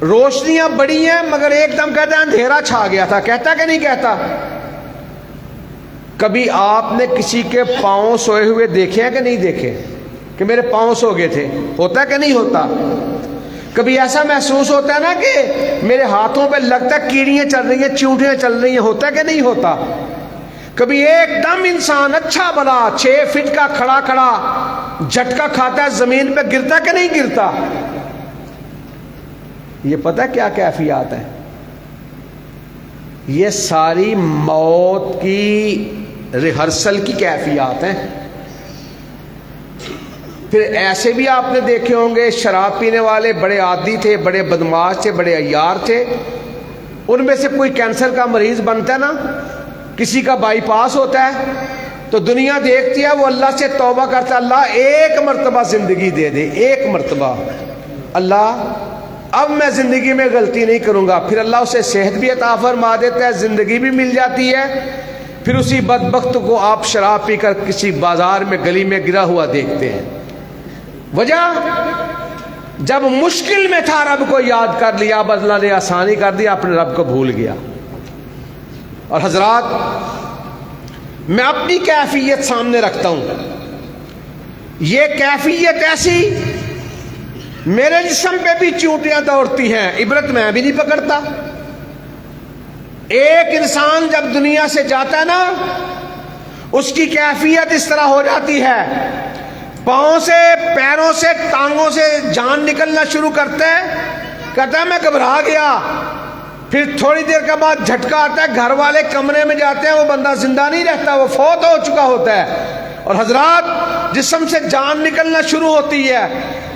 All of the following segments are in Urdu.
روشنیاں بڑی ہیں مگر ایک دم کہتا ہے اندھیرا چھا گیا تھا. کہتا کہ نہیں کہتا؟ کبھی آپ نے کسی کے پاؤں سوئے ہوئے دیکھے ہیں کہ نہیں دیکھے کہ میرے پاؤں سو گئے تھے؟ ہوتا کہ نہیں ہوتا؟ کبھی ایسا محسوس ہوتا ہے نا کہ میرے ہاتھوں پہ لگتا ہے کیڑیاں چل رہی ہیں، چیونٹیاں چل رہی ہیں؟ ہوتا کہ نہیں ہوتا؟ کبھی ایک دم انسان اچھا بلا 6 فٹ کا کھڑا کھڑا جھٹکا کھاتا ہے، زمین پہ گرتا کہ نہیں گرتا؟ یہ پتہ کیا کیفیات ہیں؟ یہ ساری موت کی ریہرسل کی کیفیات ہیں. پھر ایسے بھی آپ نے دیکھے ہوں گے شراب پینے والے بڑے عادی تھے، بڑے بدماش تھے، بڑے عیار تھے. ان میں سے کوئی کینسر کا مریض بنتا ہے نا، کسی کا بائی پاس ہوتا ہے تو دنیا دیکھتی ہے، وہ اللہ سے توبہ کرتا ہے، اللہ ایک مرتبہ زندگی دے دے، ایک مرتبہ، اللہ اب میں زندگی میں غلطی نہیں کروں گا. پھر اللہ اسے صحت بھی عطا فرما دیتا ہے، زندگی بھی مل جاتی ہے. پھر اسی بدبخت کو آپ شراب پی کر کسی بازار میں گلی میں گرا ہوا دیکھتے ہیں. وجہ جب مشکل میں تھا رب کو یاد کر لیا، اب اللہ نے آسانی کر دیا، اپنے رب کو بھول گیا. اور حضرات میں اپنی کیفیت سامنے رکھتا ہوں. یہ کیفیت ایسی، میرے جسم پہ بھی چیونٹیاں دوڑتی ہیں، عبرت میں بھی نہیں پکڑتا. ایک انسان جب دنیا سے جاتا ہے نا، اس کی کیفیت اس طرح ہو جاتی ہے، پاؤں سے، پیروں سے، ٹانگوں سے جان نکلنا شروع کرتا ہے، کہتا ہے میں گھبرا گیا. پھر تھوڑی دیر کے بعد جھٹکا آتا ہے، گھر والے کمرے میں جاتے ہیں، وہ بندہ زندہ نہیں رہتا، وہ فوت ہو چکا ہوتا ہے. اور حضرات جسم سے جان نکلنا شروع ہوتی ہے.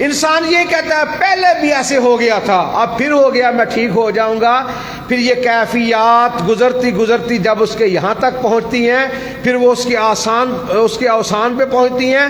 انسان یہ کہتا ہے پہلے بھی ایسے ہو گیا تھا، اب پھر ہو گیا، میں ٹھیک ہو جاؤں گا. پھر یہ کیفیات گزرتی گزرتی جب اس کے یہاں تک پہنچتی ہیں، پھر وہ اس کے اوسان پہ پہنچتی ہیں.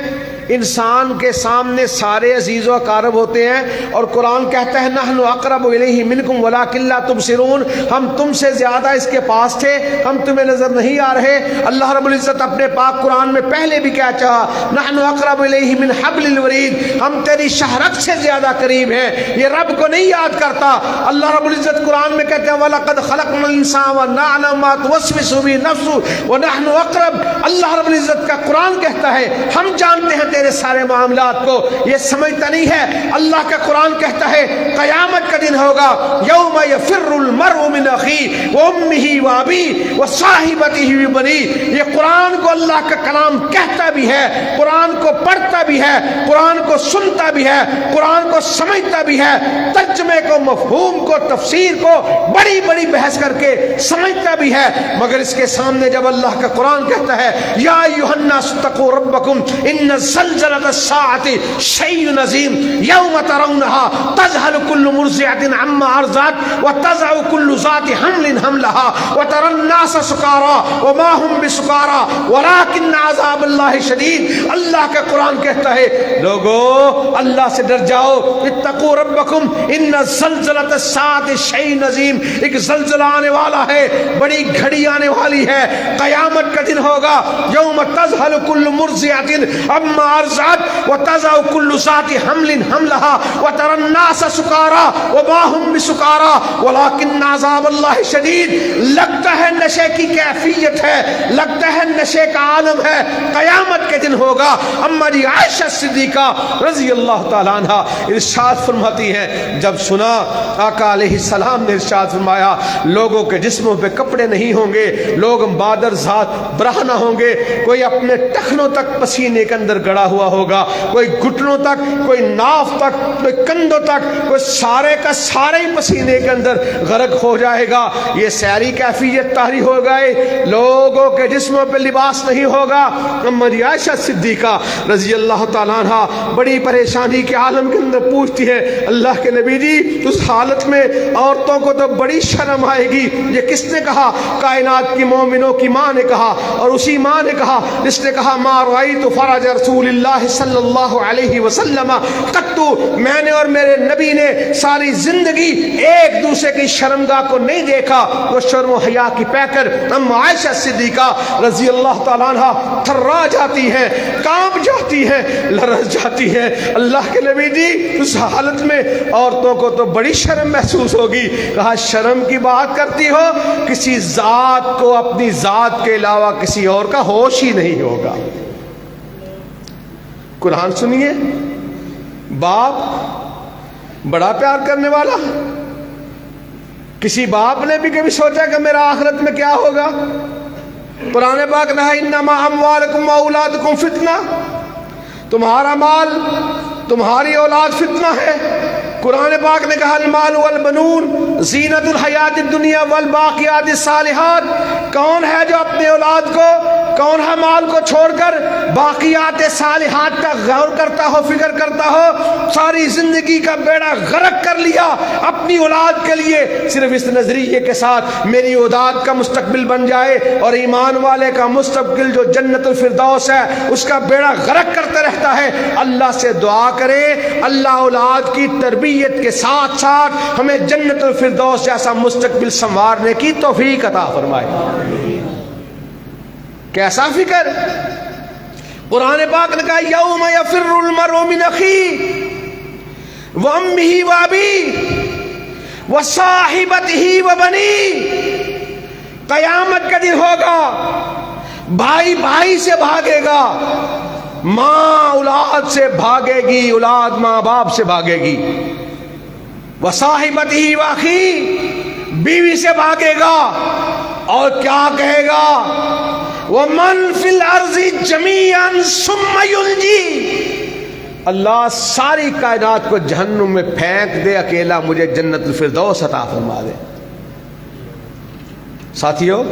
انسان کے سامنے سارے عزیز و اقارب ہوتے ہیں، اور قرآن کہتا ہے نحن اقرب الیہ منکم ولکن لا تبصرون، ہم تم سے زیادہ اس کے پاس تھے، ہم تمہیں نظر نہیں آ رہے. اللہ رب العزت اپنے پاک قرآن میں پہلے بھی کیا چاہا، نحن اقرب الیہ من حبل الورید، ہم تیری شہرک سے زیادہ قریب ہیں. یہ رب کو نہیں یاد کرتا. اللہ رب العزت قرآن میں کہتے ہیں وَلَقَدْ خَلَقْنَا الْإِنسَانَ وَنَعْلَمُ مَا تُوَسْوِسُ بِهِ نَفْسُهُ وَنَحْنُ أَقْرَبُ. اللہ رب العزت کا قرآن کہتا ہے ہم جانتے ہیں تیرے سارے معاملات کو. یہ سمجھتا نہیں ہے. اللہ کا قرآن کہتا ہے قیامت کا دن ہوگا، یوم یفر المرء من اخیہ وامہ وابیہ وصاحبتہ وبنیہ. یہ قرآن کو اللہ کا کلام کہتا بھی ہے، قرآن کو پڑھتا بھی ہے، قرآن کو سنتا بھی ہے، قرآن کو سمجھتا بھی ہے، ترجمے کو، مفہوم کو، تفسیر کو بڑی بڑی بحث کر کے سمجھتا بھی ہے. مگر اس کے سامنے جب اللہ کا قرآن کہتا ہے یا ایھا الناس اتقوا ربکم ان زلزلۃ الساعۃ شیء عظیم یوم ترونها تذهل كل مرضعۃ عما ارضعت وتضع كل ذات حمل حملها وترى الناس سکارى وما هم بسکارى ولكن عذاب اللہ شدید. اللہ کا قرآن کہتا ہے لوگو اللہ سے ڈر جاؤ، اتقوا ربکم ان زلزلۃ الساعۃ شیء عظیم. ایک زلزلہ آنے والا ہے، بڑی گھڑی آنے والی ہے، قیامت کا دن ہوگا. یوم تذهل كل مرضعۃ عما ارضعت وتضع كل ذات حمل حملها وترى الناس سکارى وما هم بسکارى ولكن عذاب اللہ شدید. لگتا ہے نشے کی کیفیت ہے، لگتا ہے نشے کا عالم ہے، قیامت کے دن ہوگا. اما جی عائشہ صدیقہ رضی اللہ تعالیٰ عنہ ارشاد فرماتی ہیں جب سنا آقا علیہ السلام نے ارشاد فرمایا لوگوں کے جسموں پہ کپڑے نہیں ہوں گے، لوگ بادر ذات برہنہ ہوں گے، کوئی اپنے ٹخنوں تک پسینے کے اندر گڑا ہوا ہوگا، کوئی گھٹنوں تک، کوئی ناف تک، کوئی کندھوں تک، کوئی سارے کا سارے ہی پسینے کے اندر غرق ہو جائے گا. یہ ساری کیفیت طاری ہو گئے، لوگوں کے جسموں پہ لباس نہیں ہوگا. اما عائشہ صدیقہ رضی اللہ تعالیٰ عنہ بڑی پریشانی کے عالم کے اندر پوچھتی ہے اللہ کے نبی جی اس حالت میں عورتوں کو تو بڑی شرم آئے گی. یہ کس نے کہا؟ کائنات کی مومنوں کی ماں نے کہا اور اسی ماں نے کہا جس نے کہا ما رأیت فرج رسول اللہ صلی اللہ علیہ وسلم قط، میں نے اور میرے نبی نے ساری زندگی ایک دوسرے کی شرمگاہ کو نہیں دیکھا۔ وہ شرم و حیا کی پیکر ام عائشہ صدیقہ رضی اللہ تعالیٰ عنہ تھرا جاتی ہیں، کانپ جاتی ہیں، لرز جاتی ہیں۔ اللہ کے نبی جی اس حالت میں عورتوں کو تو بڑی شرم محسوس ہوگی۔ کہا شرم کی بات کرتی ہو، کسی ذات کو اپنی ذات کے علاوہ کسی اور کا ہوش ہی نہیں ہوگا۔ قرآن سنیے، باپ بڑا پیار کرنے والا، کسی باپ نے بھی کبھی سوچا کہ میرا آخرت میں کیا ہوگا؟ قرآن پاک نے انما اموالکم و اولادکم فتنہ، تمہارا مال تمہاری اولاد فتنہ ہے۔ قرآن پاک نے کہا المال والبنون زینت الحیات الدنیا والباقیات الصالحات، کون ہے جو اپنے اولاد کو، کون ہے مال کو چھوڑ کر باقیات صالحات کا غور کرتا ہو، فکر کرتا ہو؟ ساری زندگی کا بیڑا غرق کر لیا اپنی اولاد کے لیے، صرف اس نظریے کے ساتھ میری اولاد کا مستقبل بن جائے، اور ایمان والے کا مستقبل جو جنت الفردوس ہے اس کا بیڑا غرق کرتا رہتا ہے۔ اللہ سے دعا کرے اللہ اولاد کی تربیت کے ساتھ ساتھ ہمیں جنت الفردوس جیسا مستقبل سنوارنے کی توفیق عطا فرمائے۔ کیسا فکر؟ قرآن پاک نے کہا یوم یفر المرء من اخیہ وامہ وابیہ وصاحبتہ وبنیہ، قیامت کا دن ہوگا، بھائی بھائی سے بھاگے گا، ماں اولاد سے بھاگے گی، اولاد ماں باپ سے بھاگے گی، وصاحبتہ واخیہ، بیوی سے بھاگے گا، اور کیا کہے گا ومن فی الارض جمیعا ثم ینجی، اللہ ساری کائنات کو جہنم میں پھینک دے، اکیلا مجھے جنت الفردوس عطا فرما دے۔ ساتھیو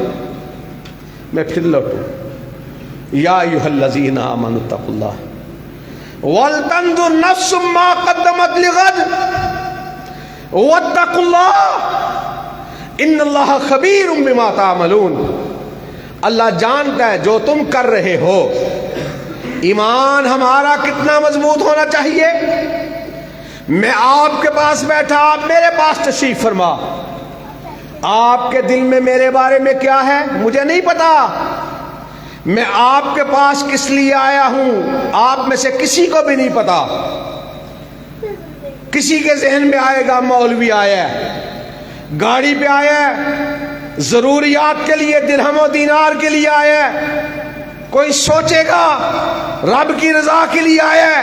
میں پھر لوٹوں، یا ایھا الذین آمنوا اتقوا اللہ ولتنظر نفس ما قدمت لغد واتقوا اللہ ان اللہ خبیر بما تعملون، اللہ جانتا ہے جو تم کر رہے ہو۔ ایمان ہمارا کتنا مضبوط ہونا چاہیے؟ میں آپ کے پاس بیٹھا، آپ میرے پاس تشریف فرما، آپ کے دل میں میرے بارے میں کیا ہے مجھے نہیں پتا، میں آپ کے پاس کس لیے آیا ہوں آپ میں سے کسی کو بھی نہیں پتا۔ کسی کے ذہن میں آئے گا مولوی آیا ہے، گاڑی پہ آیا ہے، ضروریات کے لیے درہم و دینار کے لیے آیا ہے، کوئی سوچے گا رب کی رضا کے لیے آیا ہے،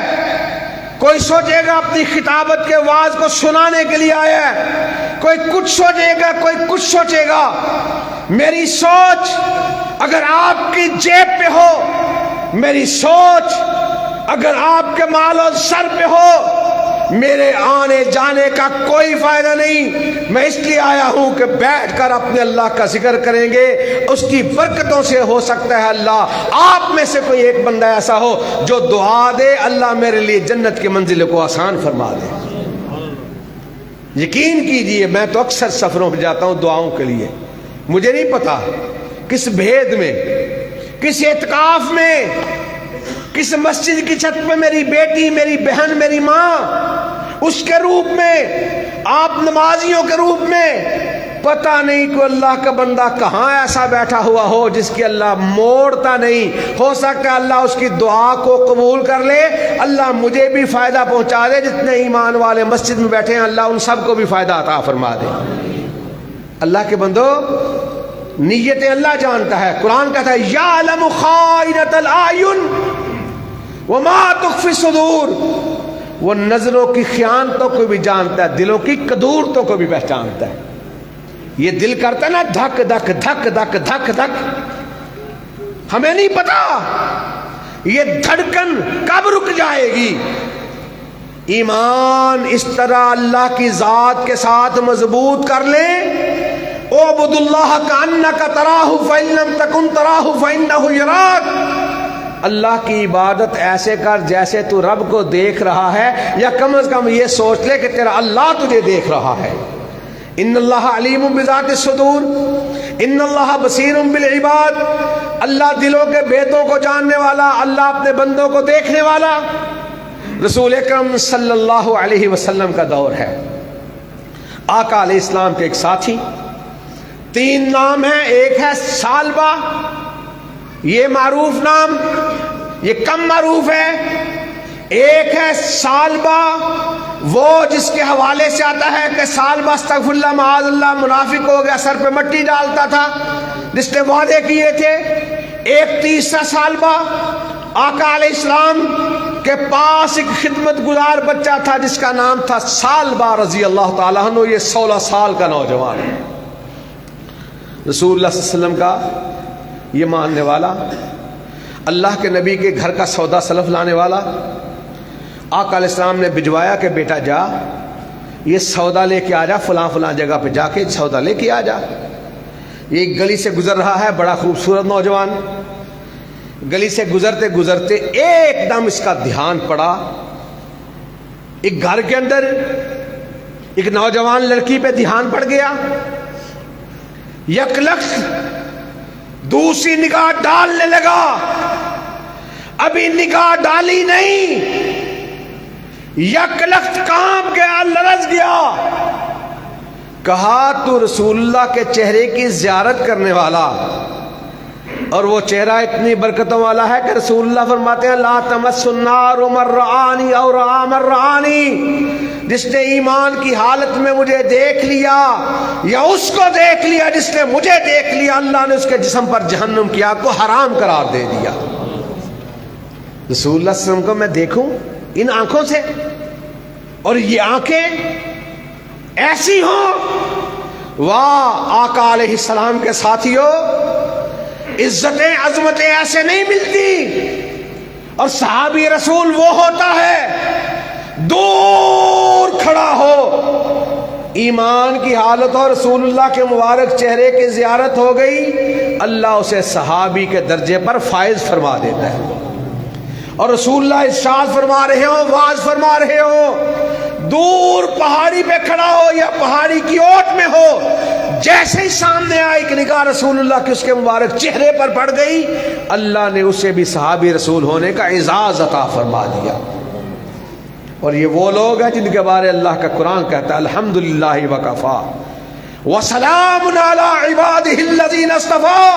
کوئی سوچے گا اپنی خطابت کے واعظ کو سنانے کے لیے آیا ہے، کوئی کچھ سوچے گا، کوئی کچھ سوچے گا۔ میری سوچ اگر آپ کی جیب پہ ہو، میری سوچ اگر آپ کے مال و سر پہ ہو، میرے آنے جانے کا کوئی فائدہ نہیں۔ میں اس لیے آیا ہوں کہ بیٹھ کر اپنے اللہ کا ذکر کریں گے، اس کی برکتوں سے ہو سکتا ہے اللہ آپ میں سے کوئی ایک بندہ ایسا ہو جو دعا دے اللہ میرے لیے جنت کی منزل کو آسان فرما دے۔ یقین کیجئے میں تو اکثر سفروں پہ جاتا ہوں دعاؤں کے لیے، مجھے نہیں پتا کس بھید میں، کس اعتکاف میں، کس مسجد کی چھت پہ میری بیٹی، میری بہن، میری ماں اس کے روپ میں، آپ نمازیوں کے روپ میں، پتہ نہیں کہ اللہ کا بندہ کہاں ایسا بیٹھا ہوا ہو جس کی اللہ موڑتا نہیں۔ ہو سکتا ہے اللہ اس کی دعا کو قبول کر لے، اللہ مجھے بھی فائدہ پہنچا دے، جتنے ایمان والے مسجد میں بیٹھے ہیں اللہ ان سب کو بھی فائدہ عطا فرما دے۔ اللہ کے بندو نیتیں اللہ جانتا ہے، قرآن کہتا ہے یعلم خائنۃ الاعین وما تخفی الصدور، وہ نظروں کی خیانتوں کو بھی جانتا ہے، دلوں کی کدورتوں کو بھی پہچانتا ہے۔ یہ دل کرتا ہے نا دھک دھک دھک دھک دھک دھک، ہمیں نہیں پتا یہ دھڑکن کب رک جائے گی۔ ایمان اس طرح اللہ کی ذات کے ساتھ مضبوط کر لیں، اعبد اللہ کأنک تراہ فإن لم تکن تراہ فإنہ یراک، اللہ کی عبادت ایسے کر جیسے تو رب کو دیکھ رہا ہے، یا کم از کم یہ سوچ لے کہ تیرا اللہ تجھے دیکھ رہا ہے۔ ان اللہ علیم بذات الصدور، ان اللہ بصیر بالعباد، اللہ دلوں کے بھیدوں کو جاننے والا، اللہ اپنے بندوں کو دیکھنے والا۔ رسول اکرم صلی اللہ علیہ وسلم کا دور ہے، آقا علیہ السلام کے ایک ساتھی، 3 نام ہیں، ایک ہے ثعلبہ، یہ معروف نام، یہ کم معروف ہے۔ ایک ہے ثعلبہ، وہ جس کے حوالے سے آتا ہے کہ ثعلبہ استغفر اللہ معاذ اللہ منافق ہو گیا، سر پہ مٹی ڈالتا تھا، جس نے وعدے کیے تھے۔ ایک تیسرا ثعلبہ، آقا علیہ السلام کے پاس ایک خدمت گزار بچہ تھا جس کا نام تھا ثعلبہ رضی اللہ تعالیٰ عنہ، یہ 16 سال کا نوجوان ہے، رسول اللہ صلی اللہ علیہ وسلم کا یہ ماننے والا، اللہ کے نبی کے گھر کا سودا سلف لانے والا۔ آقا علیہ السلام نے بھجوایا کہ بیٹا جا، یہ سودا لے کے آ جا، فلاں فلاں جگہ پہ جا کے سودا لے کے آ جا۔ یہ گلی سے گزر رہا ہے، بڑا خوبصورت نوجوان، گلی سے گزرتے گزرتے ایک دم اس کا دھیان پڑا ایک گھر کے اندر ایک نوجوان لڑکی پہ دھیان پڑ گیا۔ یکلخت دوسری نگاہ ڈالنے لگا، ابھی نگاہ ڈالی نہیں، یکلخت کانپ گیا، لرز گیا۔ کہا تو رسول اللہ کے چہرے کی زیارت کرنے والا، اور وہ چہرہ اتنی برکتوں والا ہے کہ رسول اللہ فرماتے ہیں لا تمس النار من رآنی او رآ من رآنی، جس نے ایمان کی حالت میں مجھے دیکھ لیا یا اس کو دیکھ لیا جس نے مجھے دیکھ لیا، اللہ نے اس کے جسم پر جہنم کی آگ کو حرام قرار دے دیا۔ رسول اللہ صلی اللہ علیہ وسلم کو میں دیکھوں ان آنکھوں سے، اور یہ آنکھیں ایسی ہوں، واہ آقا علیہ السلام کے ساتھیوں، عزتیں عظمتیں ایسے نہیں ملتی۔ اور صحابی رسول وہ ہوتا ہے دور کھڑا ہو، ایمان کی حالت اور رسول اللہ کے مبارک چہرے کی زیارت ہو گئی، اللہ اسے صحابی کے درجے پر فائز فرما دیتا ہے۔ اور رسول اللہ ارشاد فرما رہے ہو، واز فرما رہے ہو، دور پہاڑی پہ کھڑا ہو یا پہاڑی کی اوٹ میں ہو، جیسے ہی سامنے آئی ایک نگاہ رسول اللہ کی اس کے مبارک چہرے پر پڑ گئی، اللہ نے اسے بھی صحابی رسول ہونے کا اعزاز عطا فرما دیا۔ اور یہ وہ لوگ ہیں جن کے بارے اللہ کا قرآن کہتا ہے الحمدللہ وکفا وسلام علی عبادہ الذین اصطفیٰ۔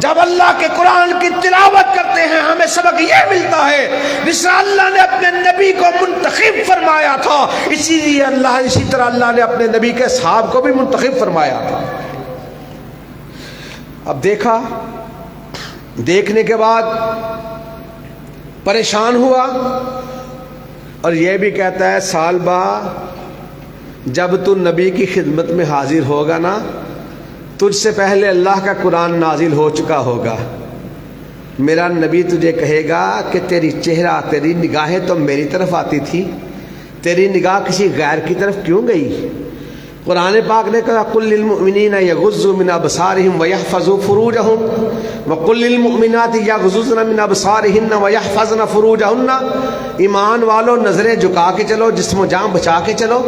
جب اللہ کے قرآن کی تلاوت کرتے ہیں ہمیں سبق یہ ملتا ہے، جس طرح اللہ نے اپنے نبی کو منتخب فرمایا تھا، اسی طرح اللہ نے اپنے نبی کے صحاب کو بھی منتخب فرمایا تھا۔ اب دیکھا، دیکھنے کے بعد پریشان ہوا، اور یہ بھی کہتا ہے ثعلبہ جب تو نبی کی خدمت میں حاضر ہوگا نا، تجھ سے پہلے اللہ کا قرآن نازل ہو چکا ہوگا، میرا نبی تجھے کہے گا کہ تیری چہرہ، تیری نگاہیں تو میری طرف آتی تھی، تیری نگاہ کسی غیر کی طرف کیوں گئی؟ قرآن پاک نے کہا قل للمؤمنین یغضوا من ابصارہم ویحفظوا فروجہم وقل للمؤمنات یغضضن من ابصارہن ویحفظن فروجہن، ایمان والو نظریں جھکا کے چلو، جسم و جان بچا کے چلو۔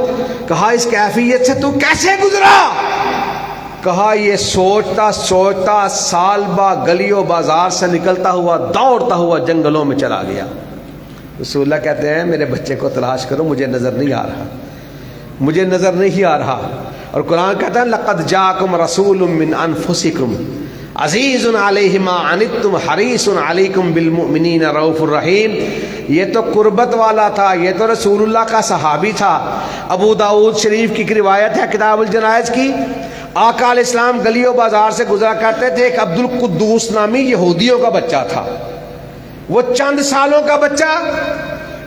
کہا اس کیفیت سے تو کیسے گزرا؟ کہا یہ سوچتا سوچتا ثعلبہ گلیوں بازار سے نکلتا ہوا دوڑتا ہوا جنگلوں میں چلا گیا۔ رسول اللہ کہتے ہیں میرے بچے کو تلاش کرو، مجھے نظر نہیں آ رہا، مجھے نظر نہیں آ رہا۔ اور قرآن کہتا ہے لقد جاءکم رسول من انفسکم عزیز علیہ ما عنتم حریص علیکم بالمؤمنین رؤوف الرحیم۔ یہ تو قربت والا تھا، یہ تو رسول اللہ کا صحابی تھا۔ ابو داؤد شریف کی روایت ہے کتاب الجنائز کی، آقا علیہ السلام گلیوں بازار سے گزرا کرتے تھے، ایک عبد القدوس نامی یہودیوں کا بچہ تھا، وہ چند سالوں کا بچہ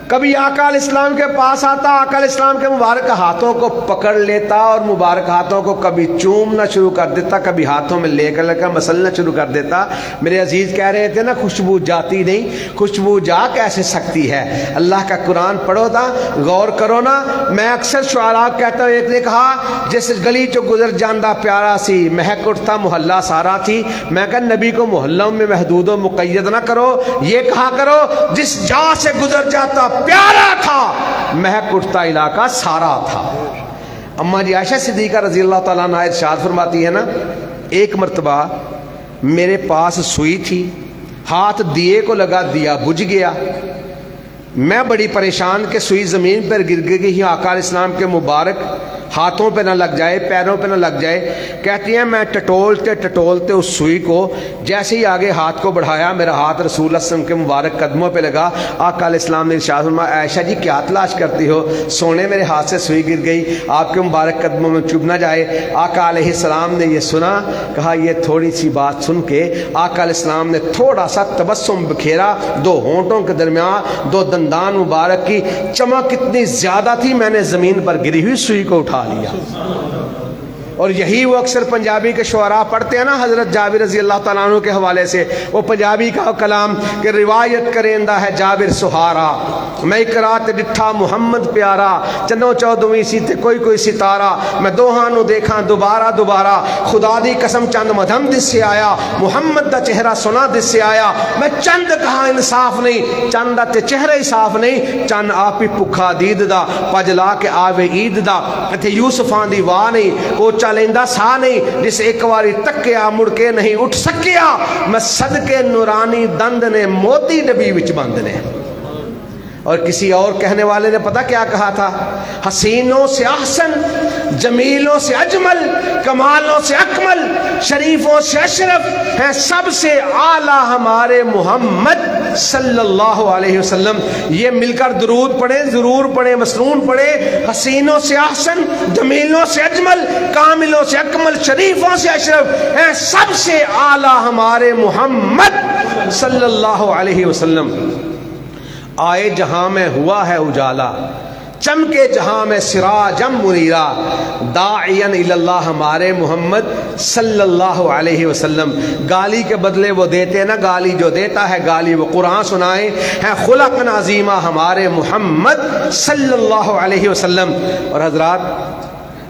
کبھی آقا علیہ السلام کے پاس آتا، آقا علیہ السلام کے مبارک ہاتھوں کو پکڑ لیتا اور مبارک ہاتھوں کو کبھی چومنا شروع کر دیتا، کبھی ہاتھوں میں لے کر مسلنا شروع کر دیتا۔ میرے عزیز کہہ رہے تھے نا خوشبو جاتی نہیں، خوشبو جا کیسے سکتی ہے؟ اللہ کا قرآن پڑھو نا، غور کرو نا۔ میں اکثر شعراء کہتا ہوں، ایک نے کہا جس گلی جو گزر جاندہ پیارا سی، مہک اٹھتا محلہ سارا تھی۔ میں کہا نبی کو محلوں میں محدود و مقید نہ کرو، یہ کہا کرو جس جا سے گزر جاتا پیارا تھا، مہک اٹھتا علاقہ سارا تھا۔ اما جی عائشہ صدیقہ رضی اللہ تعالیٰ عنہا ارشاد فرماتی ہے نا، ایک مرتبہ میرے پاس سوئی تھی، ہاتھ دیے کو لگا، دیا بجھ گیا، میں بڑی پریشان کہ سوئی زمین پر گر گئی، آقا علیہ السلام کے مبارک ہاتھوں پہ نہ لگ جائے، پیروں پہ نہ لگ جائے۔ کہتی ہیں میں ٹٹولتے ٹٹولتے اس سوئی کو جیسے ہی آگے ہاتھ کو بڑھایا، میرا ہاتھ رسول اللہ صلی اللہ علیہ وسلم کے مبارک قدموں پہ لگا۔ آقا علیہ السلام نے ارشاد فرمایا، عائشہ جی کیا تلاش کرتی ہو، سونے میرے ہاتھ سے سوئی گر گئی، آپ کے مبارک قدموں میں چبھ نہ جائے۔ آقا علیہ السلام نے یہ سنا، کہا یہ تھوڑی سی بات سن کے آقا علیہ السلام نے تھوڑا سا تبسم بکھیرا، دو ہونٹوں کے درمیان دو دندان مبارک کی چمک اتنی زیادہ تھی، میں نے زمین پر گری ہوئی سوئی کو اٹھا لیا۔ اور یہی وہ اکثر پنجابی کے شعراء پڑھتے ہیں نا، حضرت جابر رضی اللہ تعالیٰ عنہ کے حوالے سے وہ پنجابی کا کلام کہ روایت کریندا ہے جابر سہارا، میں اقرات ڈٹھا محمد پیارا، چنو چودویں سی تے کوئی کوئی ستارہ، میں دوہاں نو دیکھاں دوبارہ دوبارہ، خدا دی قسم چند مدھم دس سے آیا، محمد دا چہرہ سنا دس سے آیا، میں چند کہاں انصاف نہیں، چند دا تے چہرہ ہی صاف نہیں، چند آپ ہی بھکھا دید دا پجلا کے آوے عید دا، تے یوسفاں دی واہ نہیں، کو چلیندہ سا نہیں، جس ایک واری تکیا مڑ کے نہیں اٹھ سکیا، میں صدقے نورانی دند نے موتی ڈبی وچ بند نے۔ اور کسی اور کہنے والے نے پتہ کیا کہا تھا، حسینوں سے احسن، جمیلوں سے اجمل، کمالوں سے اکمل، شریفوں سے اشرف ہیں سب سے اعلیٰ ہمارے محمد صلی اللہ علیہ وسلم۔ یہ مل کر درود پڑھیں، ضرور پڑھیں، مسنون پڑھیں، حسینوں سے احسن، جمیلوں سے اجمل، کاملوں سے اکمل، شریفوں سے اشرف ہیں سب سے اعلیٰ ہمارے محمد صلی اللہ علیہ وسلم۔ آئے جہاں میں ہوا ہے اجالا، چمکے جہاں میں سراجم منیرا، داعین اللہ ہمارے محمد صلی اللہ علیہ وسلم۔ گالی کے بدلے وہ دیتے ہیں نا، گالی جو دیتا ہے گالی وہ قرآن سنائے ہیں، خلق عظیمہ ہمارے محمد صلی اللہ علیہ وسلم۔ اور حضرات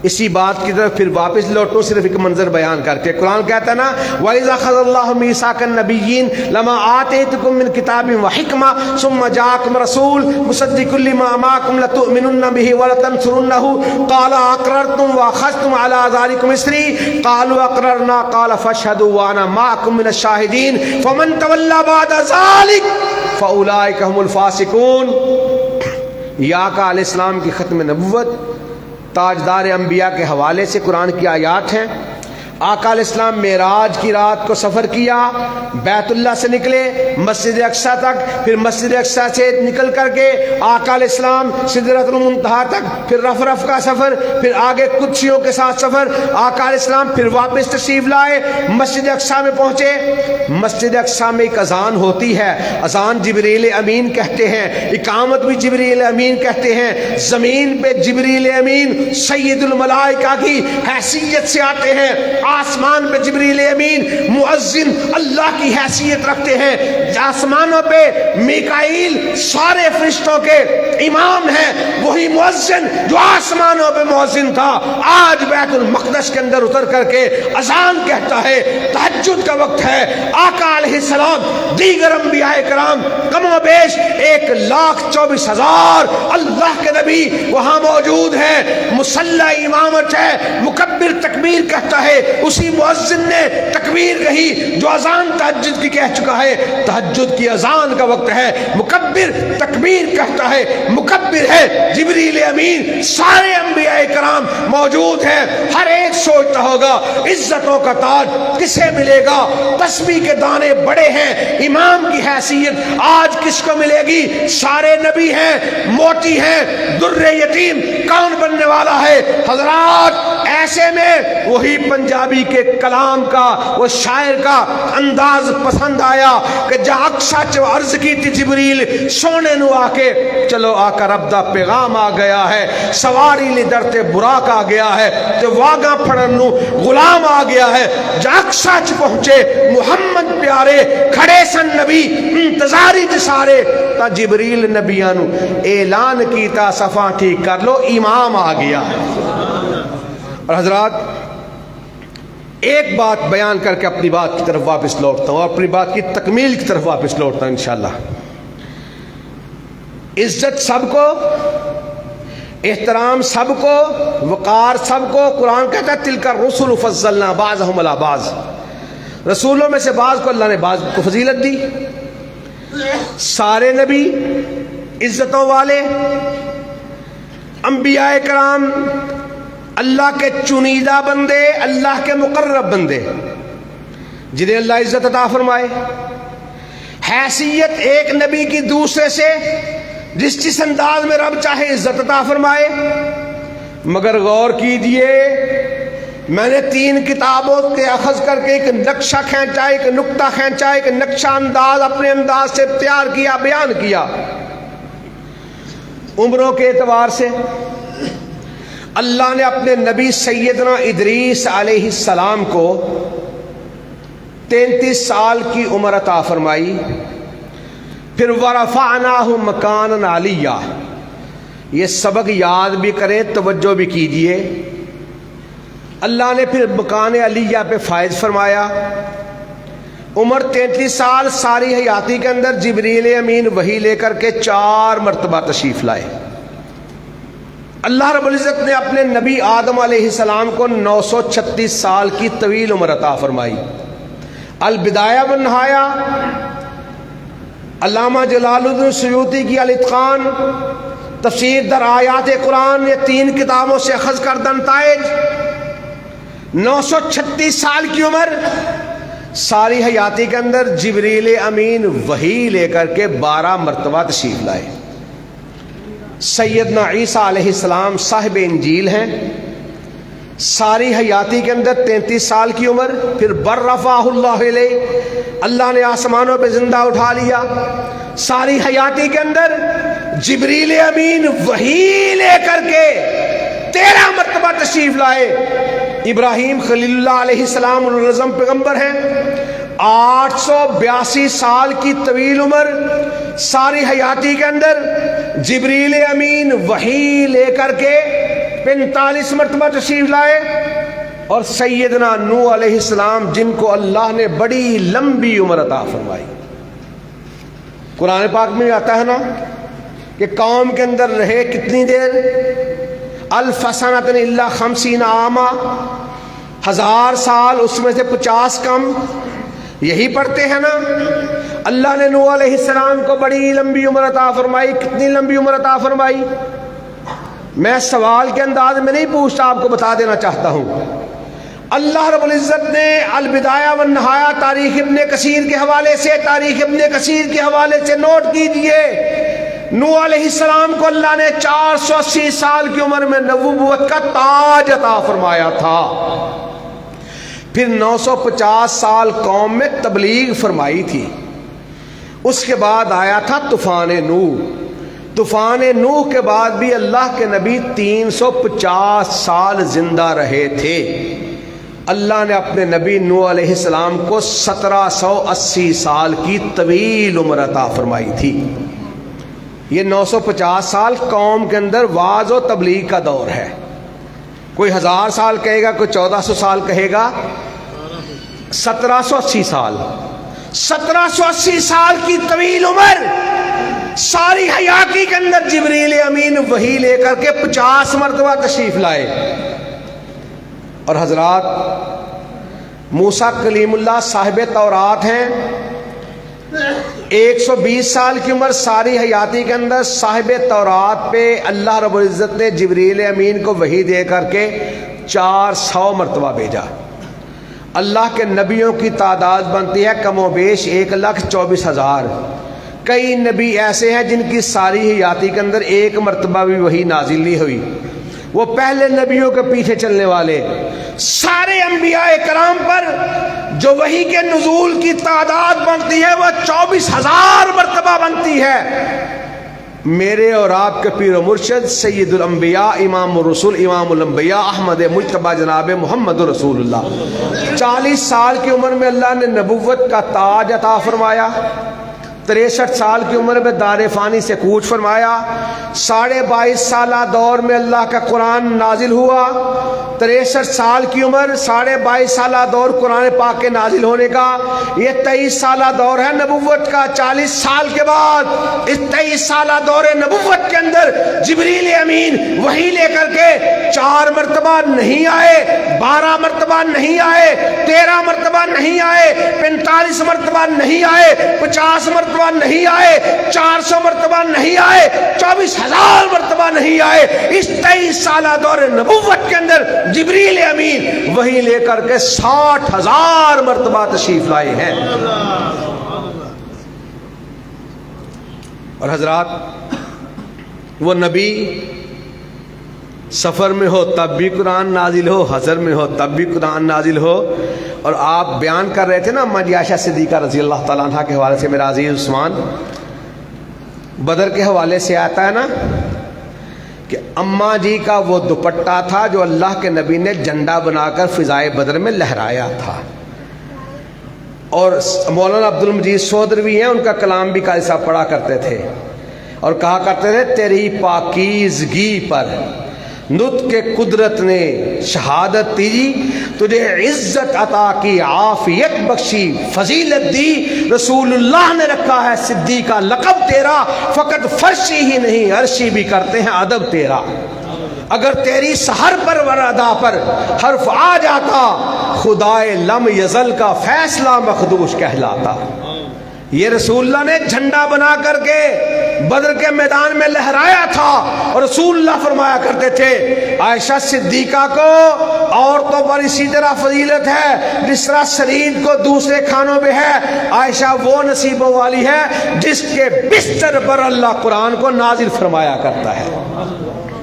اسی بات کی طرف پھر واپس لوٹو، صرف ایک منظر بیان کر کے۔ قرآن کہتا ہے نا وَإِذَا أَخَذَ اللَّهُ مِيثَاقَ النَّبِيِّينَ لَمَا آتَيْتُكُم مِّن كِتَابٍ وَحِكْمَةٍ ثُمَّ جَاءَكُمْ رَسُولٌ مُصَدِّقٌ لِّمَا مَعَكُمْ لَتُؤْمِنُنَّ بِهِ وَلَتَنصُرُنَّهُ قَالَ أَقْرَرْتُمْ وَأَخَذْتُمْ عَلَىٰ ذَٰلِكُمْ إِصْرِي قَالُوا أَقْرَرْنَا قَالَ فَاشْهَدُوا وَأَنَا مَعَكُم مِّنَ الشَّاهِدِينَ فَمَن تَوَلَّىٰ بَعْدَ ذَٰلِكَ فَأُولَٰئِكَ هُمُ الْفَاسِقُونَ۔ یا کا علیہ السلام کی ختم نبوت، تاجدار انبیاء کے حوالے سے قرآن کی آیات ہیں۔ آقا علیہ السلام معراج کی رات کو سفر کیا، بیت اللہ سے نکلے مسجد اقصیٰ تک، پھر مسجد اقصیٰ سے نکل کر کے آقا علیہ السلام سدرۃ المنتہا تک، پھر رف رف کا سفر، پھر آگے قدسیوں کے ساتھ سفر، آقا علیہ السلام پھر واپس تشریف لائے، مسجد اقصیٰ میں پہنچے۔ مسجد اقصیٰ میں ایک اذان ہوتی ہے، اذان جبریل امین کہتے ہیں، اقامت بھی جبریل امین کہتے ہیں۔ زمین پہ جبریل امین سید الملائکہ کی حیثیت سے آتے ہیں، آسمان پہ جبریل امین مؤذن اللہ کی حیثیت رکھتے ہیں، آسمانوں پہ میکائیل سارے فرشتوں کے امام ہیں، وہی مؤذن جو آسمانوں پہ مؤذن تھا آج بیت المقدس کے اندر اتر کر کے اذان کہتا ہے۔ تہجد کا وقت ہے، آقا علیہ السلام دیگر انبیاء کرام کم و بیش 1,24,000 اللہ کے نبی وہاں موجود ہیں، مصلی امامت ہے، مکبر تکبیر کہتا ہے، اسی مؤذن نے تکبیر کہی جو اذان تہجد کی کہہ چکا ہے۔ تہجد کی اذان کا وقت ہے، مکبر تکبیر کہتا ہے، مکبر ہے جبریل امین، سارے انبیاء کرام موجود ہیں۔ ہر ایک سوچتا ہوگا عزتوں کا تاج کسے ملے گا، تسبیح کے دانے بڑے ہیں، امام کی حیثیت آج کس کو ملے گی؟ سارے نبی ہیں، موتی ہیں، در یتیم کون بننے والا ہے؟ حضرات ایسے میں وہی پنجابی کے کلام کا، وہ شاعر کا انداز پسند آیا کہ جا اقصا چو عرض کی تھی جبریل سونے نو آ کے، چلو آقا رب دا پیغام آ گیا ہے، سواری لی درتے براق آ گیا ہے، تو واگاں پھڑن نو غلام آ گیا ہے۔ جا اقصا چ پہنچے محمد پیارے کھڑے سن نبی انتظاری جسارے، تا جبریل نبیاں نو اعلان کیتا صفاں ٹھیک کر لو امام آ گیا ہے۔ اور حضرات ایک بات بیان کر کے اپنی بات کی طرف واپس لوٹتا ہوں اور اپنی بات کی تکمیل کی طرف واپس لوٹتا ہوں انشاءاللہ۔ عزت سب کو، احترام سب کو، وقار سب کو. قرآن کہتا ہے تلک الرسل فضلنا بعضهم علی بعض، رسولوں میں سے بعض کو اللہ نے بعض کو فضیلت دی. سارے نبی عزتوں والے، انبیاء کرام اللہ کے چنیدہ بندے، اللہ کے مقرب بندے جنہیں اللہ عزت عطا فرمائے. حیثیت ایک نبی کی دوسرے سے جس انداز میں رب چاہے عزت عطا فرمائے. مگر غور کیجئے، میں نے 3 کتابوں کے اخذ کر کے ایک نقشہ کھینچا، ایک نقطہ کھینچا، ایک نقشہ انداز اپنے انداز سے تیار کیا، بیان کیا. عمروں کے اعتبار سے اللہ نے اپنے نبی سیدنا ادریس علیہ السلام کو 33 سال کی عمر عطا فرمائی. پھر وَرَفَعْنَاهُ مَكَانًا عَلِيًّا، یہ سبق یاد بھی کریں، توجہ بھی کیجئے. اللہ نے پھر مکان علیہ پہ فائز فرمایا. عمر 33 سال، ساری حیاتی کے اندر جبریل امین وحی لے کر کے 4 مرتبہ تشریف لائے. اللہ رب العزت نے اپنے نبی آدم علیہ السلام کو 936 سال کی طویل عمر عطا فرمائی. البدایہ والنہایہ، علامہ جلال الدین سیوطی کی الاتقان، تفسیر در آیات قرآن، یہ 3 کتابوں سے اخذ کردہ نتائج. 936 سال کی عمر، ساری حیاتی کے اندر جبریل امین وحی لے کر کے 12 مرتبہ تشریف لائے. سیدنا عیسیٰ علیہ السلام صاحب انجیل ہیں. ساری حیاتی کے اندر 33 سال کی عمر. پھر بررفعہ اللہ علیہ، اللہ نے آسمانوں پہ زندہ اٹھا لیا. ساری حیاتی کے اندر جبریل امین وحی لے کر کے 13 مرتبہ تشریف لائے. ابراہیم خلیل اللہ علیہ السلام الرزم پیغمبر ہیں. 882 سال کی طویل عمر، ساری حیاتی کے اندر جبریل امین وحی لے کر کے 45 مرتبہ تشریف لائے. اور سیدنا نوح علیہ السلام جن کو اللہ نے بڑی لمبی عمر عطا فرمائی. قرآن پاک میں آتا ہے نا کہ قوم کے اندر رہے کتنی دیر؟ 1000 سنۃ الا 50 عاما، 1000 سال، اس میں سے 50 کم. یہی پڑھتے ہیں نا. اللہ نے نوح علیہ السلام کو بڑی لمبی عمر عطا فرمائی. کتنی لمبی عمر عطا فرمائی؟ میں سوال کے انداز میں نہیں پوچھتا، آپ کو بتا دینا چاہتا ہوں. اللہ رب العزت نے البدایہ والنہایہ تاریخ ابن کثیر کے حوالے سے، تاریخ ابن کثیر کے حوالے سے نوٹ کیجئے، نوح علیہ السلام کو اللہ نے 480 سال کی عمر میں نبوت کا تاج عطا فرمایا تھا. پھر 950 سال قوم میں تبلیغ فرمائی تھی. اس کے بعد آیا تھا طوفان نوح. طوفان نوح کے بعد بھی اللہ کے نبی 350 سال زندہ رہے تھے. اللہ نے اپنے نبی نوح علیہ السلام کو 1780 سال کی طویل عمر عطا فرمائی تھی. یہ 950 سال قوم کے اندر واعظ و تبلیغ کا دور ہے. کوئی 1000 سال کہے گا، کوئی 1400 سال کہے گا. 1780 سال، 1780 سال کی طویل عمر، ساری حیاتی کے اندر جبریل امین وحی لے کر کے 50 مرتبہ تشریف لائے. اور حضرات، موسیٰ کلیم اللہ صاحب تورات ہیں. 120 سال کی عمر، ساری حیاتی کے اندر صاحب تورات پہ اللہ رب العزت نے جبریل امین کو وحی دے کر کے 400 مرتبہ بھیجا. اللہ کے نبیوں کی تعداد بنتی ہے کم و بیش 1,24,000. کئی نبی ایسے ہیں جن کی ساری حیاتی کے اندر 1 مرتبہ بھی وحی نازل نہیں ہوئی. وہ پہلے نبیوں کے پیچھے چلنے والے. سارے انبیاء کرام پر جو وحی کے نزول کی تعداد بنتی ہے وہ 24,000 مرتبہ بنتی ہے. میرے اور آپ کے پیر و مرشد سید الانبیاء امام الرسول امام الانبیاء احمد مجتبی جناب محمد رسول اللہ 40 سال کی عمر میں اللہ نے نبوت کا تاج عطا فرمایا. 63 سال کی عمر میں دار فانی سے کوچ فرمایا. 22.5 سالہ دور میں اللہ کا قرآن نازل ہوا. 63 سال کی عمر، 22.5 سالہ دور قرآن پاک کے نازل ہونے کا. یہ 23 سالہ دور ہے نبوت کا. 40 سال کے بعد اس 23 سالہ دور نبوت کے اندر جبریل امین وحی لے کر کے 4 مرتبہ نہیں آئے، 12 مرتبہ نہیں آئے، 13 مرتبہ نہیں آئے، 45 مرتبہ نہیں آئے، 50 مرتبہ نہیں آئے، 400 مرتبہ نہیں آئے، 24,000 مرتبہ نہیں آئے. اس 23 سالہ دور نبوت کے اندر جبریل امین وہی لے کر کے 60,000 مرتبہ تشریف لائے ہیں. اور حضرات، وہ نبی سفر میں ہو تب بھی قرآن نازل ہو، حضر میں ہو تب بھی قرآن نازل ہو. اور آپ بیان کر رہے تھے نا اما جی عائشہ صدیقہ رضی اللہ تعالیٰ عنہ کے حوالے سے، میرا عزیز عثمان، بدر کے حوالے سے آتا ہے نا کہ اما جی کا وہ دوپٹہ تھا جو اللہ کے نبی نے جھنڈا بنا کر فضائے بدر میں لہرایا تھا. اور مولانا عبد المجید سودروی ہیں، ان کا کلام بھی قاری صاحب پڑھا کرتے تھے اور کہا کرتے تھے تیری پاکیزگی پر نطق قدرت نے شہادت دی، تجھے عزت عطا کی، عافیت بخشی، فضیلت دی. رسول اللہ نے رکھا ہے صدیق کا لقب تیرا، فقط فرشی ہی نہیں عرشی بھی کرتے ہیں ادب تیرا. اگر تیری سحر پر وردا پر حرف آ جاتا، خدائے لم یزل کا فیصلہ مخدوش کہلاتا. یہ رسول اللہ نے جھنڈا بنا کر کے بدر کے میدان میں لہرایا تھا. اور رسول اللہ فرمایا کرتے تھے عائشہ صدیقہ کو عورتوں پر اسی طرح فضیلت ہے جس طرح شرید کو دوسرے کھانوں میں ہے. عائشہ وہ نصیبوں والی ہے جس کے بستر پر اللہ قرآن کو نازل فرمایا کرتا ہے.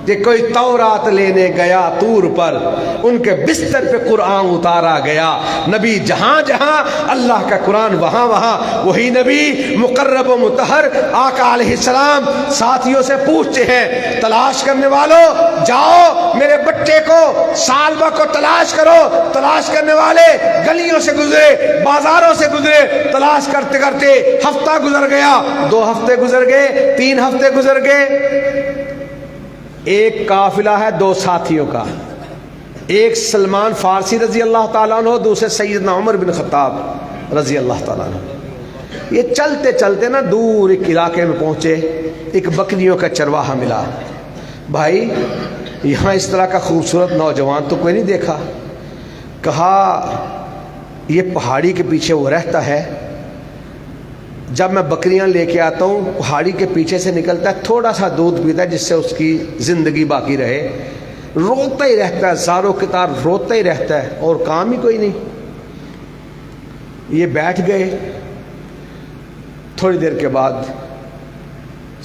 کہ کوئی تورات لینے گیا طور پر، ان کے بستر پہ قرآن اتارا گیا. نبی جہاں جہاں اللہ کا قرآن وہاں وہاں. وہی نبی مقرب و مطہر آقا علیہ السلام ساتھیوں سے پوچھتے ہیں تلاش کرنے والوں جاؤ میرے بچے کو سالبہ کو تلاش کرو. تلاش کرنے والے گلیوں سے گزرے، بازاروں سے گزرے، تلاش کرتے کرتے ہفتہ گزر گیا، 2 ہفتے گزر گئے، 3 ہفتے گزر گئے. ایک قافلہ ہے 2 ساتھیوں کا، ایک سلمان فارسی رضی اللہ تعالیٰ عنہ، دوسرے سیدنا عمر بن خطاب رضی اللہ تعالیٰ عنہ. یہ چلتے چلتے نا دور ایک علاقے میں پہنچے، ایک بکریوں کا چرواہا ملا. بھائی یہاں اس طرح کا خوبصورت نوجوان تو کوئی نہیں دیکھا. کہا یہ پہاڑی کے پیچھے وہ رہتا ہے، جب میں بکریاں لے کے آتا ہوں پہاڑی کے پیچھے سے نکلتا ہے، تھوڑا سا دودھ پیتا ہے جس سے اس کی زندگی باقی رہے. روتا ہی رہتا ہے، زاروں کے تار روتا ہی رہتا ہے اور کام ہی کوئی نہیں. یہ بیٹھ گئے. تھوڑی دیر کے بعد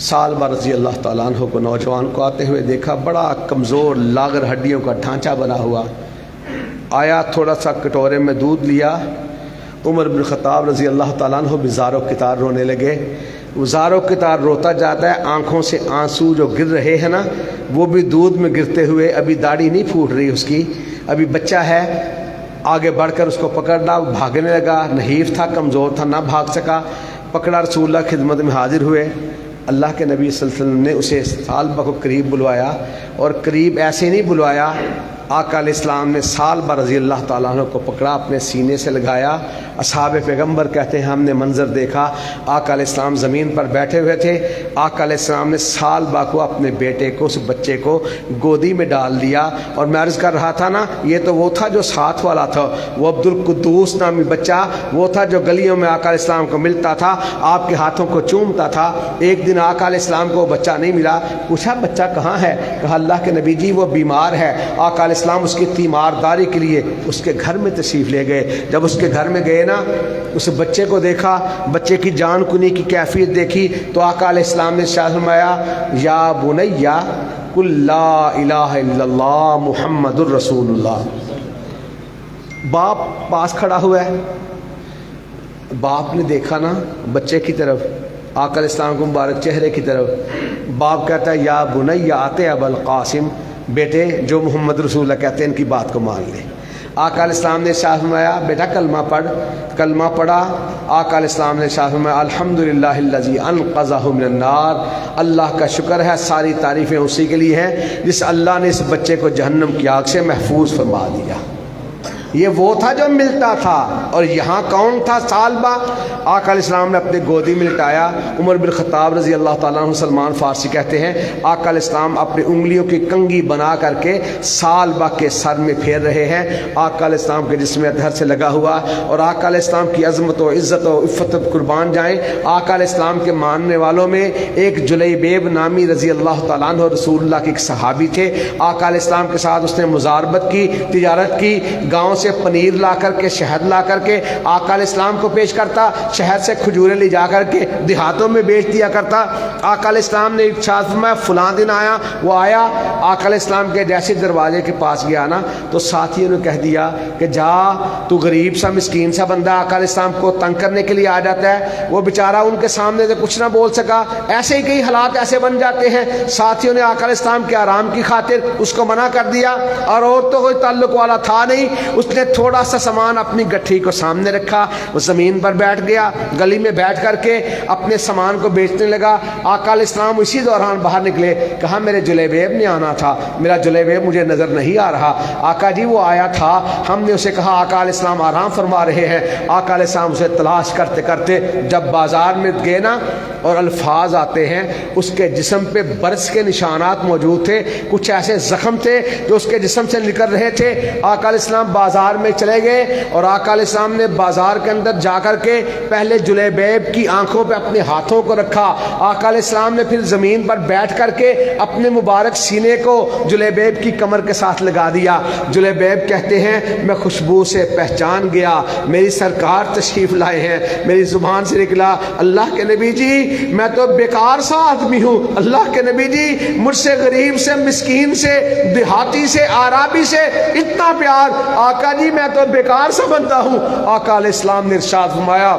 سالبہ رضی اللہ تعالیٰ عنہ کو نوجوان کو آتے ہوئے دیکھا، بڑا کمزور لاغر ہڈیوں کا ڈھانچہ بنا ہوا. آیا، تھوڑا سا کٹورے میں دودھ لیا. عمر بن خطاب رضی اللہ تعالیٰ عنہ بھی زاروں کی طرح رونے لگے. وہ زاروں کی طرح روتا جاتا ہے، آنکھوں سے آنسو جو گر رہے ہیں نا وہ بھی دودھ میں گرتے ہوئے. ابھی داڑھی نہیں پھوٹ رہی اس کی، ابھی بچہ ہے. آگے بڑھ کر اس کو پکڑنا، بھاگنے لگا. نحیف تھا، کمزور تھا، نہ بھاگ سکا. پکڑا، رسول اللہ خدمت میں حاضر ہوئے. اللہ کے نبی صلی اللہ علیہ وسلم نے اسے سالبہ کو قریب بلوایا. اور قریب ایسے نہیں بلوایا، آقا علیہ السلام نے سالبہ رضی اللہ تعالیٰ عنہ کو پکڑا، اپنے سینے سے لگایا. اصحاب پیغمبر کہتے ہیں ہم نے منظر دیکھا، آقا علیہ السلام زمین پر بیٹھے ہوئے تھے. آقا علیہ السلام نے سالبہ کو، اپنے بیٹے کو، اس بچے کو گودی میں ڈال دیا. اور میں عرض کر رہا تھا نا یہ تو وہ تھا جو ساتھ والا تھا، وہ عبد القدوس نامی بچہ وہ تھا جو گلیوں میں آقا علیہ السلام کو ملتا تھا، آپ کے ہاتھوں کو چومتا تھا. ایک دن آقا علیہ السلام کو وہ بچہ نہیں ملا. پوچھا بچہ کہاں ہے؟ کہا اللہ کے نبی جی وہ بیمار ہے. آقا علیہ السلام اس کی تیمارداری کے لیے اس کے گھر میں تشریف لے گئے. جب اس کے گھر میں گئے نا، اس بچے کو دیکھا، بچے کی جان کنی کی کیفیت دیکھی تو آقا علیہ السلام نے ارشاد فرمایا یا بنیا قل لا الہ الا اللہ محمد الرسول اللہ. باپ پاس کھڑا ہوا ہے. باپ نے دیکھا نا بچے کی طرف، آقا علیہ السلام کو مبارک چہرے کی طرف. باپ کہتا ہے یا بنیا آتے ابو القاسم، بیٹے جو محمد رسول اللہ کہتے ہیں ان کی بات کو مان لے. آقا علیہ السلام نے ارشاد فرمایا بیٹا کلمہ پڑھ. کلمہ پڑھا. آقا علیہ السلام نے ارشاد فرمایا الحمدللہ الذی انقذہ من النار. اللہ کا شکر ہے، ساری تعریفیں اسی کے لیے ہیں جس اللہ نے اس بچے کو جہنم کی آگ سے محفوظ فرما دیا. یہ وہ تھا جو ملتا تھا، اور یہاں کون تھا سالبہ؟ آقا علیہ السلام نے اپنے گودی میں لٹایا. عمر بن خطاب رضی اللہ تعالیٰ عنہ، سلمان فارسی کہتے ہیں آقا علیہ السلام اپنی انگلیوں کی کنگھی بنا کر کے سالبہ کے سر میں پھیر رہے ہیں. آقا علیہ السلام کے جسم اطہر سے لگا ہوا، اور آقا علیہ السلام کی عظمت و عزت و عفت قربان جائیں. آقا علیہ السلام کے ماننے والوں میں ایک جلیبیب نامی رضی اللہ تعالیٰ عنہ رسول اللہ کے ایک صحابی تھے. آقا علیہ السلام کے ساتھ اس نے مزاربت کی، تجارت کی. گاؤں سے پنیر لا کر کے، شہد لا کر کے آقا علیہ السلام کو پیش کرتا، شہد سے کھجوریں لے جا کر کے دیہاتوں میں بیچ دیا کرتا. آقا علیہ السلام نے ارشاد فرمایا فلاں دن آیا. وہ آیا، آقا علیہ السلام کے جیسے دروازے کے پاس گیا نا تو ساتھیوں نے کہہ دیا کہ جا تو غریب سا مسکین سا بندہ آقا علیہ السلام کو تنگ کرنے کے لیے آ جاتا ہے. وہ بیچارہ ان کے سامنے سے کچھ نہ بول سکا. ایسے ہی کئی حالات ایسے بن جاتے ہیں. ساتھیوں نے آقا علیہ السلام کے آرام کی خاطر اس کو منع کر دیا، اور تو کوئی تعلق والا تھا نہیں. اس نے تھوڑا سا سامان اپنی گٹھی کو سامنے رکھا، وہ زمین پر بیٹھ گیا، گلی میں بیٹھ کر کے اپنے سامان کو بیچنے لگا. آقا علیہ السلام اسی دوران باہر نکلے. کہا میرے جلیبیب نے آنا تھا، میرا جلیبیب مجھے نظر نہیں آ رہا. آقا جی وہ آیا تھا. ہم نے اسے کہا آقا علیہ السلام آرام فرما رہے ہیں. آقا علیہ السلام اسے تلاش کرتے کرتے جب بازار میں گئے نا، اور الفاظ آتے ہیں اس کے جسم پہ برس کے نشانات موجود تھے، کچھ ایسے زخم تھے جو اس کے جسم سے نکل رہے تھے. آقا علیہ السلام بازار میں چلے گئے، اور آقا علیہ السلام نے بازار کے اندر جا کر کے پہلے جلیبیب کی آنکھوں پہ اپنے ہاتھوں کو رکھا. آقا علیہ السلام نے پھر زمین پر بیٹھ کر کے اپنے مبارک سینے کو جلیبیب کی کمر کے ساتھ لگا دیا. جلیبیب کہتے ہیں میں خوشبو سے پہچان گیا میری سرکار تشریف لائے ہیں. میری زبان سے نکلا اللہ کے نبی جی میں تو بیکار سا آدمی ہوں. اللہ کے نبی جی مجھ سے غریب سے، مسکین سے، دیہاتی سے، آرابی سے اتنا پیار. آقا جی میں تو بیکار سا بنتا ہوں. آقا علیہ السلام نے ارشاد فرمایا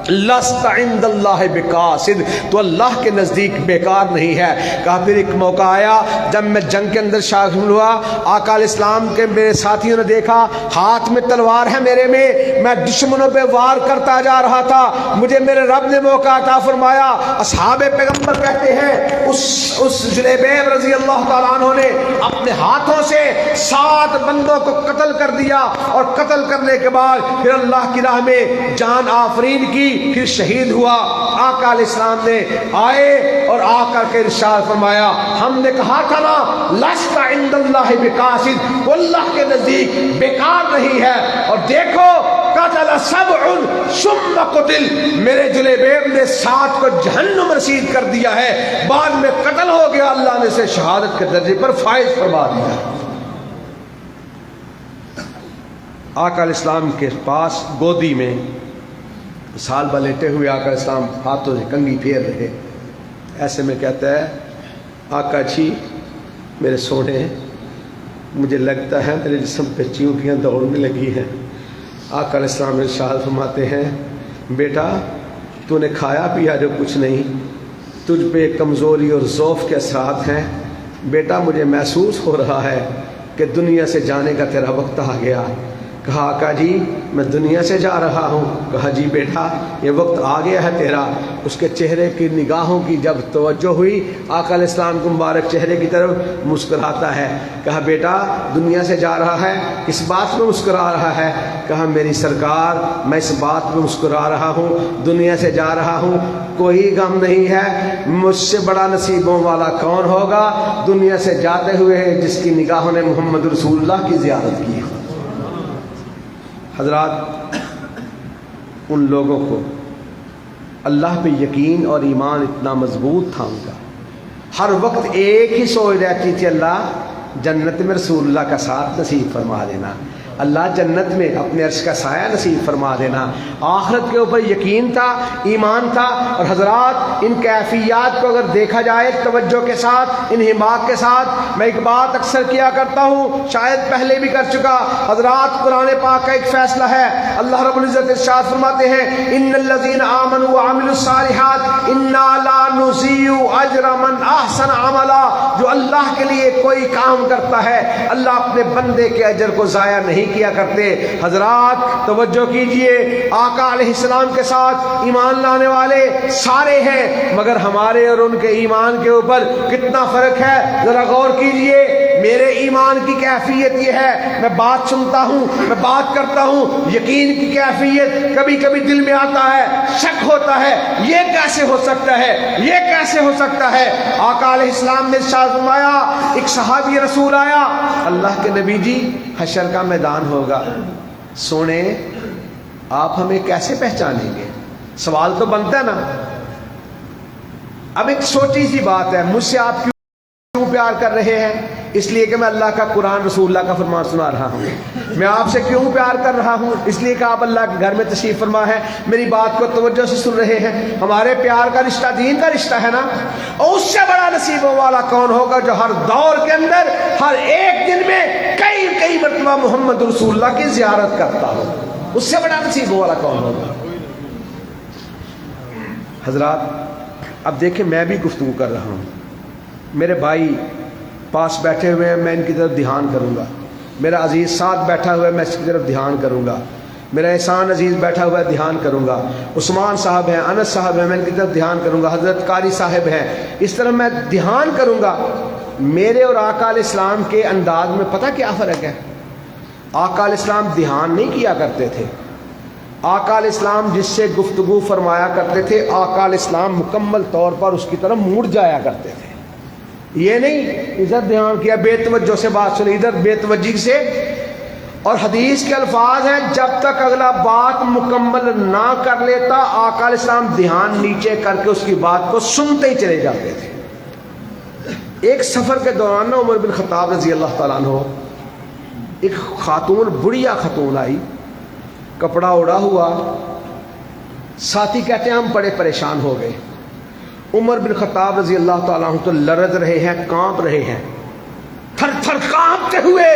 لست عند اللہ بقاصد، تو اللہ کے نزدیک بیکار نہیں ہے. کہا پھر ایک موقع آیا جب میں جنگ کے اندر شامل ہوا. آقا علیہ السلام کے میرے ساتھیوں نے دیکھا ہاتھ میں تلوار ہے میرے میں دشمنوں پہ وار کرتا جا رہا تھا. مجھے میرے رب نے موقع عطا فرمایا. اصحاب پیغمبر کہتے ہیں اس جلیبیب رضی اللہ تعالیٰ عنہ نے اپنے ہاتھوں سے 7 بندوں کو قتل کر دیا، اور قتل کرنے کے بعد پھر اللہ کی راہ میں جان آفرین کی، پھر شہید ہوا. آقا علیہ السلام نے آئے اور آ کر کے ارشاد فرمایا ہم نے کہا تھا نا لست عند اللہ بقاصد، وہ اللہ کے نزدیک بیکار نہیں ہے. اور دیکھو قتل 7 ثم قتل، میرے جلیبیب نے 7 کو جہنم رسید کر دیا ہے، بعد میں قتل ہو گیا، اللہ نے اسے شہادت کے درجے پر فائز فرما دیا. آقا علیہ السلام کے پاس گودی میں سالبہ لیٹے ہوئے آقا علیہ السلام ہاتھوں سے کنگھی پھیر رہے. ایسے میں کہتا ہے آقا جی میرے سونے، مجھے لگتا ہے میرے جسم پہ چیونٹیاں دوڑنے لگی ہیں. آقا علیہ السلام ارشاد فرماتے ہیں بیٹا تو نے کھایا پیا جو کچھ نہیں، تجھ پہ کمزوری اور ضعف کے اثرات ہیں. بیٹا مجھے محسوس ہو رہا ہے کہ دنیا سے جانے کا تیرا وقت آ گیا. کہا آقا جی میں دنیا سے جا رہا ہوں. کہا جی بیٹا یہ وقت آ گیا ہے تیرا. اس کے چہرے کی نگاہوں کی جب توجہ ہوئی آقا علیہ السلام کے مبارک چہرے کی طرف مسکراتا ہے. کہا بیٹا دنیا سے جا رہا ہے، کس بات میں مسکرا رہا ہے؟ کہا میری سرکار میں اس بات میں مسکرا رہا ہوں دنیا سے جا رہا ہوں کوئی غم نہیں ہے، مجھ سے بڑا نصیبوں والا کون ہوگا دنیا سے جاتے ہوئے جس کی نگاہوں نے محمد رسول اللہ کی زیارت کی. حضرات ان لوگوں کو اللہ پہ یقین اور ایمان اتنا مضبوط تھا ان کا، ہر وقت ایک ہی سوچ رہتی تھی اللہ جنت میں رسول اللہ کا ساتھ نصیب فرما دینا، اللہ جنت میں اپنے عرش کا سایہ نصیب فرما دینا. آخرت کے اوپر یقین تھا، ایمان تھا. اور حضرات ان کیفیات کو اگر دیکھا جائے توجہ کے ساتھ، انہماک کے ساتھ، میں ایک بات اکثر کیا کرتا ہوں شاید پہلے بھی کر چکا. حضرات قرآن پاک کا ایک فیصلہ ہے، اللہ رب العزت ارشاد فرماتے ہیں ان الذین آمنوا وعملوا الصالحات انا لا نضیع اجر من احسن عملا. جو اللہ کے لیے کوئی کام کرتا ہے اللہ اپنے بندے کے اجر کو ضائع نہیں نہیں کیا کرتے۔ حضرات توجہ کیجئے، آقا علیہ السلام کے ساتھ ایمان لانے والے سارے ہیں، مگر ہمارے اور ان کے ایمان کے اوپر کتنا فرق ہے ذرا غور کیجئے۔ میرے ایمان کی کیفیت یہ ہے، میں بات سنتا ہوں، میں بات کرتا ہوں، یقین کی کیفیت کبھی کبھی دل میں آتا ہے، شک ہوتا ہے، یہ کیسے ہو سکتا ہے، یہ کیسے ہو سکتا ہے۔ آقا علیہ السلام نے ارشاد فرمایا، ایک صحابی رسول آیا، اللہ کے نبی جی حشر کا میدان ہوگا، سونے آپ ہمیں کیسے پہچانیں گے؟ سوال تو بنتا ہے نا۔ اب ایک چھوٹی سی بات ہے، مجھ سے آپ کیوں پیار کر رہے ہیں؟ اس لیے کہ میں اللہ کا قرآن رسول اللہ کا فرمان سنا رہا ہوں۔ میں آپ سے کیوں پیار کر رہا ہوں؟ اس لیے کہ آپ اللہ کے گھر میں تشریف فرما ہے، میری بات کو توجہ سے سن رہے ہیں۔ ہمارے پیار کا رشتہ دین کا رشتہ ہے نا، اور اس سے بڑا نصیبوں والا کون ہوگا جو ہر دور کے اندر ہر ایک دن میں کئی مرتبہ محمد رسول اللہ کی زیارت کرتا ہو؟ اس سے بڑا نصیبوں والا کون ہوگا؟ حضرات اب دیکھیں، میں بھی گفتگو کر رہا ہوں، میرے بھائی پاس بیٹھے ہوئے ہیں، میں ان کی طرف دھیان کروں گا، میرا عزیز ساتھ بیٹھا ہوا ہے، میں اس کی طرف دھیان کروں گا، میرا احسان عزیز بیٹھا ہوا ہے، دھیان کروں گا، عثمان صاحب ہیں، انس صاحب ہیں، میں ان کی طرف دھیان کروں گا، حضرت قاری صاحب ہیں، اس طرح میں دھیان کروں گا۔ میرے اور آقا علیہ السلام کے انداز میں پتہ کیا فرق ہے؟ آقا علیہ السلام دھیان نہیں کیا کرتے تھے، آقا علیہ السلام جس سے گفتگو فرمایا کرتے تھے، آقا علیہ السلام مکمل طور پر اس کی طرف مڑ جایا کرتے تھے۔ یہ نہیں ادھر دھیان کیا، بے توجہ سے بات سنی، ادھر بے توجہی سے۔ اور حدیث کے الفاظ ہیں، جب تک اگلا بات مکمل نہ کر لیتا آقا علیہ السلام دھیان نیچے کر کے اس کی بات کو سنتے ہی چلے جاتے تھے۔ ایک سفر کے دوران عمر بن خطاب رضی اللہ تعالیٰ عنہ، ایک خاتون، بڑھیا خاتون آئی، کپڑا اڑا ہوا، ساتھی کہتے ہیں ہم بڑے پریشان ہو گئے۔ عمر بن خطاب رضی اللہ تعالیٰ عنہ تو لرز رہے ہیں، کانپ رہے ہیں، تھر تھر کانپتے ہوئے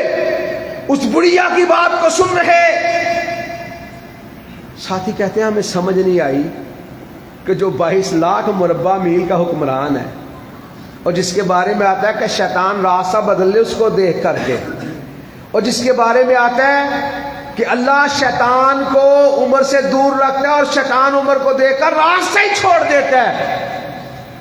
اس بڑھیا کی بات کو سن رہے۔ ساتھی کہتے ہیں ہمیں سمجھ نہیں آئی کہ جو 22 لاکھ مربع میل کا حکمران ہے، اور جس کے بارے میں آتا ہے کہ شیطان راستہ بدل لے اس کو دیکھ کر کے، اور جس کے بارے میں آتا ہے کہ اللہ شیطان کو عمر سے دور رکھتا ہے اور شیطان عمر کو دیکھ کر راستہ ہی چھوڑ دیتا ہے۔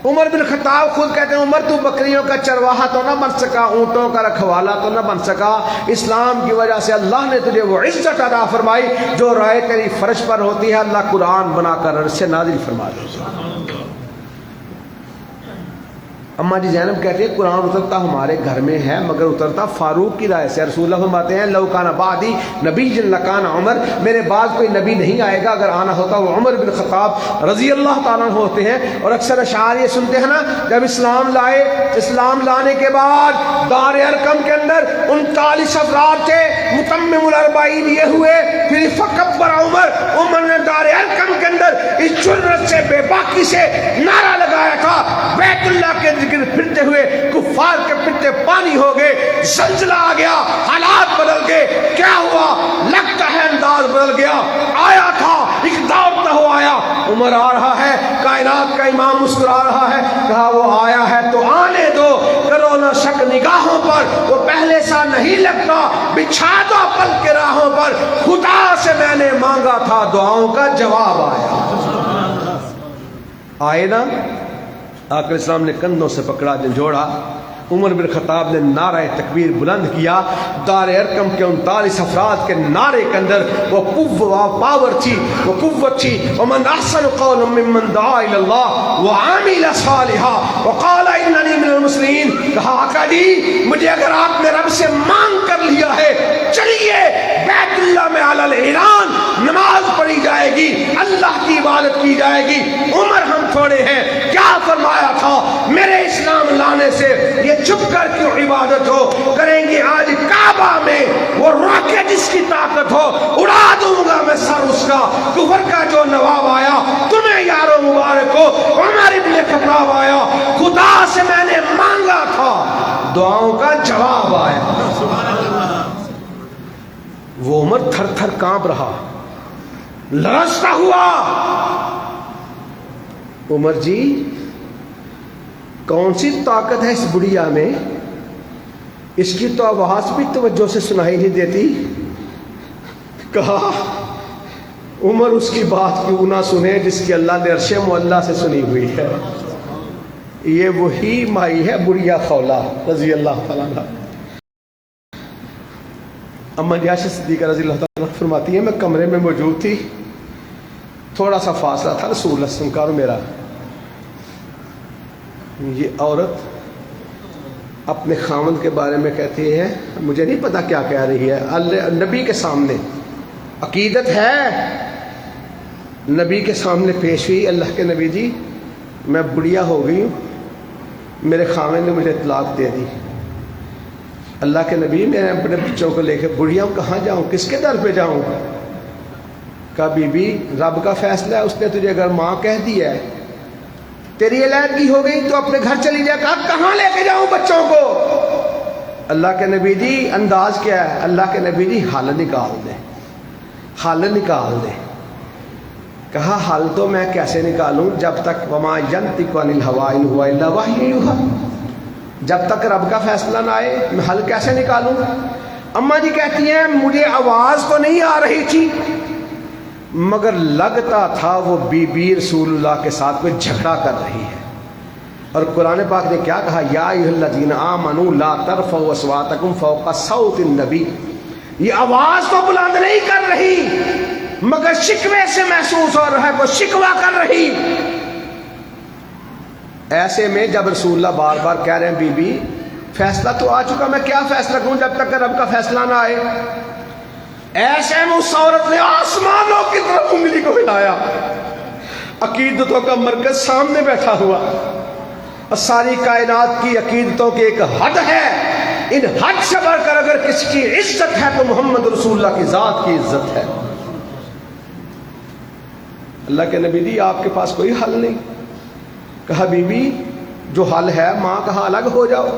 عمر بن خطاب خود کہتے ہیں عمر تو بکریوں کا چرواہا تو نہ بن سکا، اونٹوں کا رکھوالا تو نہ بن سکا، اسلام کی وجہ سے اللہ نے تجھے وہ عزت عطا فرمائی جو رائے تیری فرش پر ہوتی ہے، اللہ قرآن بنا کر عرش سے نازل فرما دیتا۔ اماں جی زینب کہتے ہیں قرآن اترتا ہمارے گھر میں ہے مگر اترتا فاروق کی رائے سے۔ رسول اللہ فرماتے ہیں لو کان بعدی نبی لکان عمر، میرے بعد کوئی نبی نہیں آئے گا، اگر آنا ہوتا وہ عمر بن خطاب رضی اللہ تعالیٰ عنہ ہوتے ہیں۔ اور اکثر اشعار یہ سنتے ہیں نا، جب اسلام لائے، اسلام لانے کے بعد دار ارقم کے اندر 39 افراد تھے، متمم الاربعین یہ ہوئے، پھر فکبر عمر، عمر نے دار ارقم کے اندر اس جرت سے بے باکی سے نعرہ لگایا تھا، بیت اللہ کے پھرتے ہوئے کفار کے پھرتے پانی ہو گئے، زلزلہ آ گیا، حالات بدل گئے۔ کیا ہوا؟ لگتا ہے انداز بدل گیا، آیا تھا اقدام نہ ہو آیا، عمر آ رہا ہے، کائنات کا امام مسکرا رہا ہے، کہا وہ آیا ہے تو آنے دو، کرو نہ شک نگاہوں پر، وہ پہلے سا نہیں لگتا، بچھا دو پل کے راہوں پر، خدا سے میں نے مانگا تھا دعاؤں کا جواب آیا۔ آئے نا، آقا علیہ السلام نے کندھوں سے پکڑا، جھنجھوڑا، عمر بن خطاب نے نعرہ تکبیر بلند کیا، دار ارقم کے 39 افراد کے نعرے کے اندر وہ پاور تھی، وہ قوت تھی۔ ومن احسن قولا ممن دعا الی اللہ وعمل صالحا وقال اننی من المسلمین، کہا آقا جی مجھے اگر آپ نے رب سے مانگ کر لیا ہے، چلیے بیت اللہ میں علی الاعلان نماز پڑھی جائے گی، اللہ کی عبادت کی جائے گی۔ عمر ہم تھوڑے ہیں، کیا فرمایا تھا میرے اسلام لانے سے یہ چھپ کر کیوں عبادت ہو، کریں گے آج کعبہ میں وہ راکٹ جس کی طاقت ہو، اڑا دوں گا میں سر اس کا، کفر کا جو نواب آیا تمہیں یارو مبارک ہو، عمر ابن خطاب آیا، خدا سے میں نے مانگا تھا دعاؤں کا جواب آیا۔ وہ عمر تھر تھر کانپ رہا، لرزتا ہوا۔ عمر جی کون سی طاقت ہے اس بڑھیا میں، اس کی تو آواز بھی توجہ سے سنائی نہیں دیتی، کہا عمر اس کی بات کیوں نہ سنے جس کی اللہ نے عرش معلیٰ سے سنی ہوئی ہے. یہ وہی مائی ہے بڑھیا خولہ رضی اللہ تعالیٰ عنہ. اما عائشہ صدیقہ رضی اللہ تعالیٰ عنہ فرماتی ہیں میں کمرے میں موجود تھی, تھوڑا سا فاصلہ تھا رسول اللہ صلی اللہ علیہ وسلم کا اور میرا. یہ عورت اپنے خامند کے بارے میں کہتی ہے مجھے نہیں پتا کیا کہہ رہی ہے. نبی کے سامنے عقیدت ہے, نبی کے سامنے پیش ہوئی, اللہ کے نبی جی میں بڑھیا ہو گئی ہوں, میرے خامند نے مجھے طلاق دے دی. اللہ کے نبی میں اپنے بچوں کو لے کے بڑھیا ہوں, کہاں جاؤں, کس کے در پہ جاؤں؟ کہا بی بی رب کا فیصلہ ہے, اس نے تجھے اگر ماں کہہ دیا ہے تیری علیحدگی ہو گئی تو اپنے گھر چلی جائے. کہا کہاں لے کے جاؤں بچوں کو؟ اللہ کے نبی جی انداز کیا ہے؟ اللہ کے نبی جی حل نکال دے, حل نکال دے. کہا حل تو میں کیسے نکالوں جب تک وما ینطق عن الہوی ان هو الا وحی یوحی, جب تک رب کا فیصلہ نہ آئے میں حل کیسے نکالوں؟ اماں جی کہتی ہیں مجھے آواز تو نہیں آ رہی تھی مگر لگتا تھا وہ بی بی رسول اللہ کے ساتھ کوئی جھگڑا کر رہی ہے. اور قرآن پاک نے کیا کہا؟ یا ایھا الذین آمنوا لا ترفعوا اصواتکم فوق صوت النبی. یہ آواز تو بلند نہیں کر رہی مگر شکوے سے محسوس ہو رہا ہے, وہ شکوہ کر رہی. ایسے میں جب رسول اللہ بار بار کہہ رہے ہیں بی بی فیصلہ تو آ چکا, میں کیا فیصلہ کروں جب تک کہ رب کا فیصلہ نہ آئے. ایسے میں اس عورت نے آسمانوں کی طرف انگلی کو ہلایا, عقیدتوں کا مرکز سامنے بیٹھا ہوا, اور ساری کائنات کی عقیدتوں کی ایک حد ہے, ان حد سے بڑھ کر اگر کسی کی عزت ہے تو محمد رسول اللہ کی ذات کی عزت ہے. اللہ کے نبی جی آپ کے پاس کوئی حل نہیں. کہا بی بی جو حل ہے ماں کہا الگ ہو جاؤ.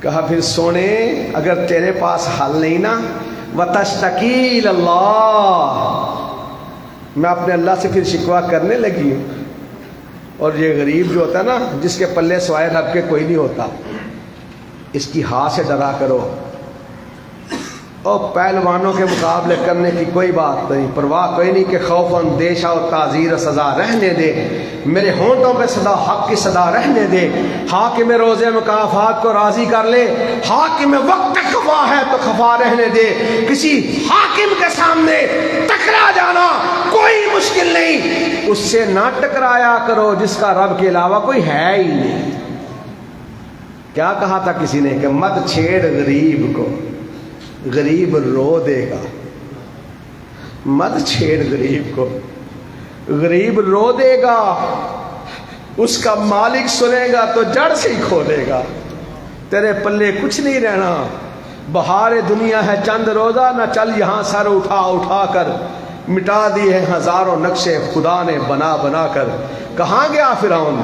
کہا پھر سونے اگر تیرے پاس حل نہیں نا وَتَشْتَكِي إِلَى اللَّهِ, میں اپنے اللہ سے پھر شکوہ کرنے لگی ہوں. اور یہ غریب جو ہوتا ہے نا جس کے پلے سوائے رب کے کوئی نہیں ہوتا, اس کی ہاں سے ڈرا کرو. اور پہلوانوں کے مقابلے کرنے کی کوئی بات نہیں, پرواہ کوئی نہیں کہ خوف و اندیشہ اور تعزیر و سزا رہنے دے, میرے ہونٹوں پہ صدا حق کی صدا رہنے دے. حاکم روز مکافات کو راضی کر لے, حاکم وقت خفا ہے تو خفا رہنے دے. کسی حاکم کے سامنے ٹکرا جانا کوئی مشکل نہیں, اس سے نہ ٹکرایا کرو جس کا رب کے علاوہ کوئی ہے ہی نہیں. کیا کہا تھا کسی نے کہ مت چھیڑ غریب کو, غریب رو دے گا. مت چھیڑ غریب کو, غریب رو دے گا, اس کا مالک سنے گا تو جڑ سے ہی کھولے گا. تیرے پلے کچھ نہیں رہنا. بہار دنیا ہے چند روزہ, نہ چل یہاں سر اٹھا اٹھا کر, مٹا دی ہے ہزاروں نقشے خدا نے بنا بنا کر. کہاں گیا فرعون,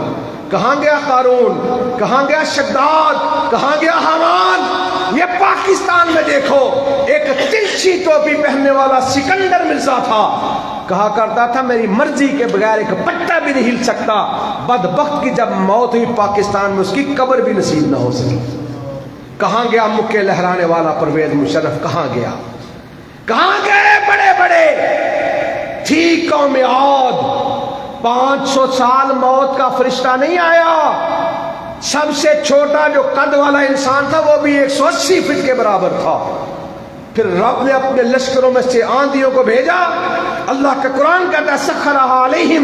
کہاں گیا قارون, کہاں گیا شداد, کہاں گیا حامان. یہ پاکستان میں دیکھو ایک تلچھی ٹوپی پہننے والا سکندر مرزا تھا, کہا کرتا تھا میری مرضی کے بغیر ایک پٹا بھی نہیں ہل سکتا. بدبخت کی جب موت ہوئی پاکستان میں اس کی قبر بھی نصیب نہ ہو سکی. کہاں گیا مکے لہرانے والا پرویز مشرف, کہاں گیا, کہاں گئے بڑے بڑے. تھی قوم عاد, 500 سال موت کا فرشتہ نہیں آیا. سب سے چھوٹا جو قد والا انسان تھا وہ بھی 180 فٹ کے برابر تھا. پھر رب نے اپنے لشکروں میں سے آندھیوں کو بھیجا. اللہ کا قرآن کہتا ہے سخرها علیہم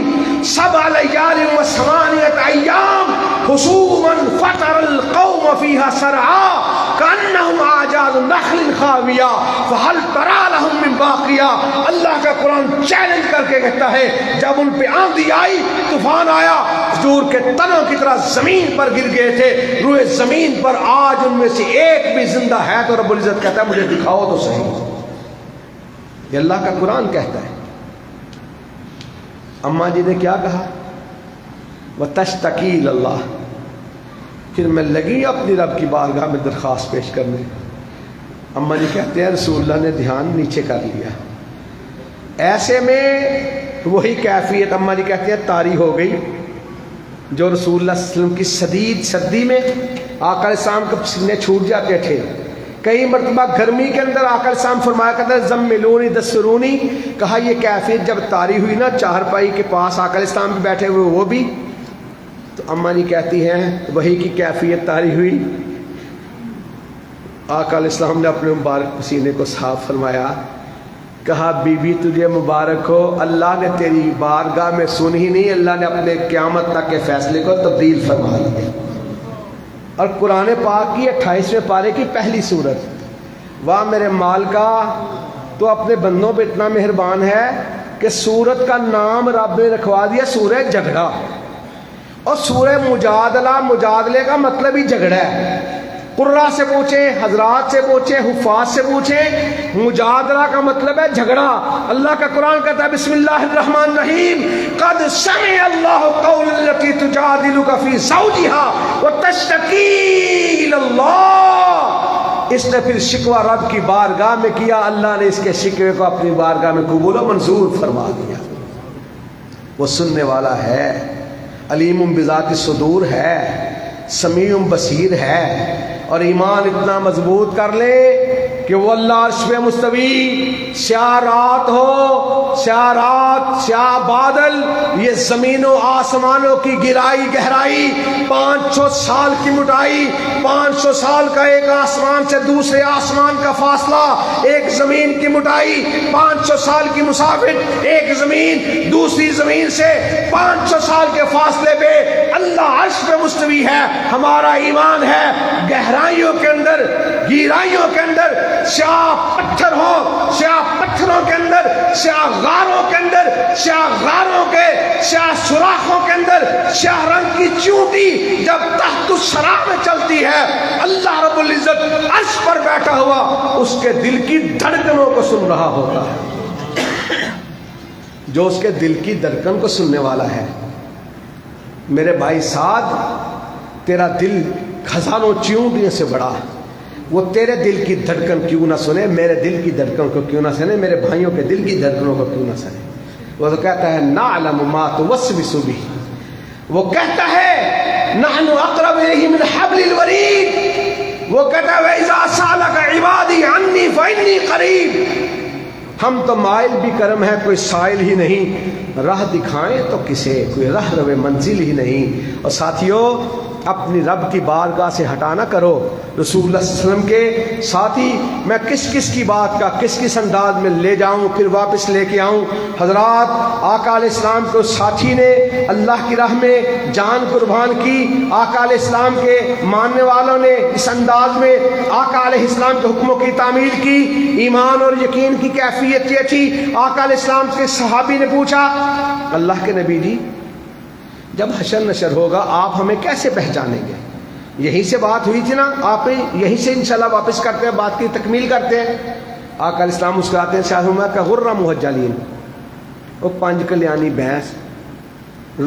7 لیال و 8 ایام حسوما فتر القوم فیہا سرعا کانہم اعجاز نخل خاویہ فہل تری لہم من باقیہ. اللہ کا قرآن چیلنج کر کے کہتا ہے جب ان پہ آندھی آئی, طوفان آیا, کھجور کے تنوں کی طرح زمین پر گر گئے تھے. روئے زمین پر آج ان میں سے ایک بھی زندہ ہے تو رب العزت کہتا ہے مجھے دکھاؤ تو صحیح. یہ اللہ کا قرآن کہتا ہے. اماں جی نے کیا کہا؟ وَتَشْتَكِي إِلَى اللَّهِ. پھر میں لگی اپنی رب کی بارگاہ میں درخواست پیش کرنے. اماں جی کہتے ہیں رسول اللہ نے دھیان نیچے کر لیا. ایسے میں وہی کیفیت اماں جی کہتے ہیں طاری ہو گئی جو رسول اللہ صلی اللہ علیہ وسلم کی شدید سردی میں آقا علیہ السلام کے پسینے چھوٹ جاتے تھے. کئی مرتبہ گرمی کے اندر آقا السلام فرمایا کرتے ہیں زملونی دسرونی، کہا یہ کیفیت جب طاری ہوئی نا چارپائی کے پاس آقا السلام بھی بیٹھے ہوئے وہ بھی، تو اماں جی کہتی ہیں وہی کی کیفیت طاری ہوئی، آقا علیہ السلام نے اپنے مبارک پسینے کو صاف فرمایا، کہا بی بی تجھے مبارک ہو، اللہ نے تیری بارگاہ میں سن ہی نہیں، اللہ نے اپنے قیامت تک کے فیصلے کو تبدیل فرما دیا۔ اور قرآن پاک کی 28ویں پارے کی پہلی سورت، واہ میرے مال کا تو اپنے بندوں پہ اتنا مہربان ہے کہ سورت کا نام رب نے رکھوا دیا سورہ جھگڑا، اور سورہ مجادلہ، مجادلے کا مطلب ہی جھگڑا ہے۔ قرآ سے پوچھیں، حضرات سے پوچھیں، حفاظ سے پوچھیں، مجادلہ کا مطلب ہے جھگڑا۔ اللہ کا قرآن کہتا ہے بسم اللہ الرحمن الرحیم، قد سمع اللہ قول التی تجادلک فی زوجها وتشتکی الی اللہ۔ اس نے پھر شکوہ رب کی بارگاہ میں کیا، اللہ نے اس کے شکوے کو اپنی بارگاہ میں قبول و منظور فرما دیا۔ وہ سننے والا ہے، علیم بذات الصدور ہے، سمیع بصیر ہے، اور ایمان اتنا مضبوط کر لے کہ وہ اللہ عرش پہ مستوی، سیاہ رات ہو، سیاہ رات، سیاہ بادل، یہ زمین و آسمانوں کی گہرائی 500 سال کی موٹائی، 500 سال کا ایک آسمان سے دوسرے آسمان کا فاصلہ، ایک زمین کی موٹائی 500 سال کی مسافت، ایک زمین دوسری زمین سے 500 سال کے فاصلے پہ اللہ عرش پہ مستوی ہے۔ ہمارا ایمان ہے گہرائیوں کے اندر، گہرائیوں کے اندر سیاہ پتھر ہو، سیاہ پتھروں کے اندر، سیاہ غاروں کے اندر، سیاہ غاروں کے سیاہ سوراخوں کے اندر سیاہ رنگ کی چونٹی جب تحت الثری میں چلتی ہے، اللہ رب العزت عرش پر بیٹھا ہوا اس کے دل کی دھڑکنوں کو سن رہا ہوتا ہے۔ جو اس کے دل کی دھڑکن کو سننے والا ہے، میرے بھائی سعد، تیرا دل خزانوں چیونٹیوں سے بڑا، وہ تیرے دل کی دھڑکن کیوں نہ سنے، میرے دل کی دھڑکن کو کیوں نہ سنے، میرے بھائیوں کے دل کی دھڑکنوں کو کیوں نہ سنے۔ وہ تو کہتا ہے نعلم ما توسوس بہ، وہ کہتا ہے نحن اقرب الیہ من حبل الورید، وہ کہتا ہے اذا سالک عبادی عنی فانی قریب۔ ہم تو مائل بھی کرم ہے، کوئی سائل ہی نہیں، راہ دکھائیں تو کسے، کوئی راہ رو منزل ہی نہیں۔ اور ساتھیوں، اپنی رب کی بارگاہ سے ہٹا نہ کرو رسول اللہ صلی اللہ علیہ وسلم کے ساتھی۔ میں کس کی بات کا کس انداز میں لے جاؤں پھر واپس لے کے آؤں۔ حضرات، آقا علیہ السلام کو ساتھی نے اللہ کی راہ میں جان قربان کی، آقا علیہ السلام کے ماننے والوں نے اس انداز میں آقا علیہ السلام کے حکموں کی تعمیل کی۔ ایمان اور یقین کی کیفیت یہ تھی، آقا علیہ السلام سے صحابی نے پوچھا اللہ کے نبی جی، جب حشر نشر ہوگا آپ ہمیں کیسے پہچانیں گے؟ یہیں سے بات ہوئی تھی نا، آپ یہیں سے انشاءاللہ واپس کرتے ہیں، بات کی تکمیل کرتے ہیں۔ آقا علیہ السلام مسکراتے ہیں، شاہما کا غرہ محجلین، وہ 5 کلیانی بھینس،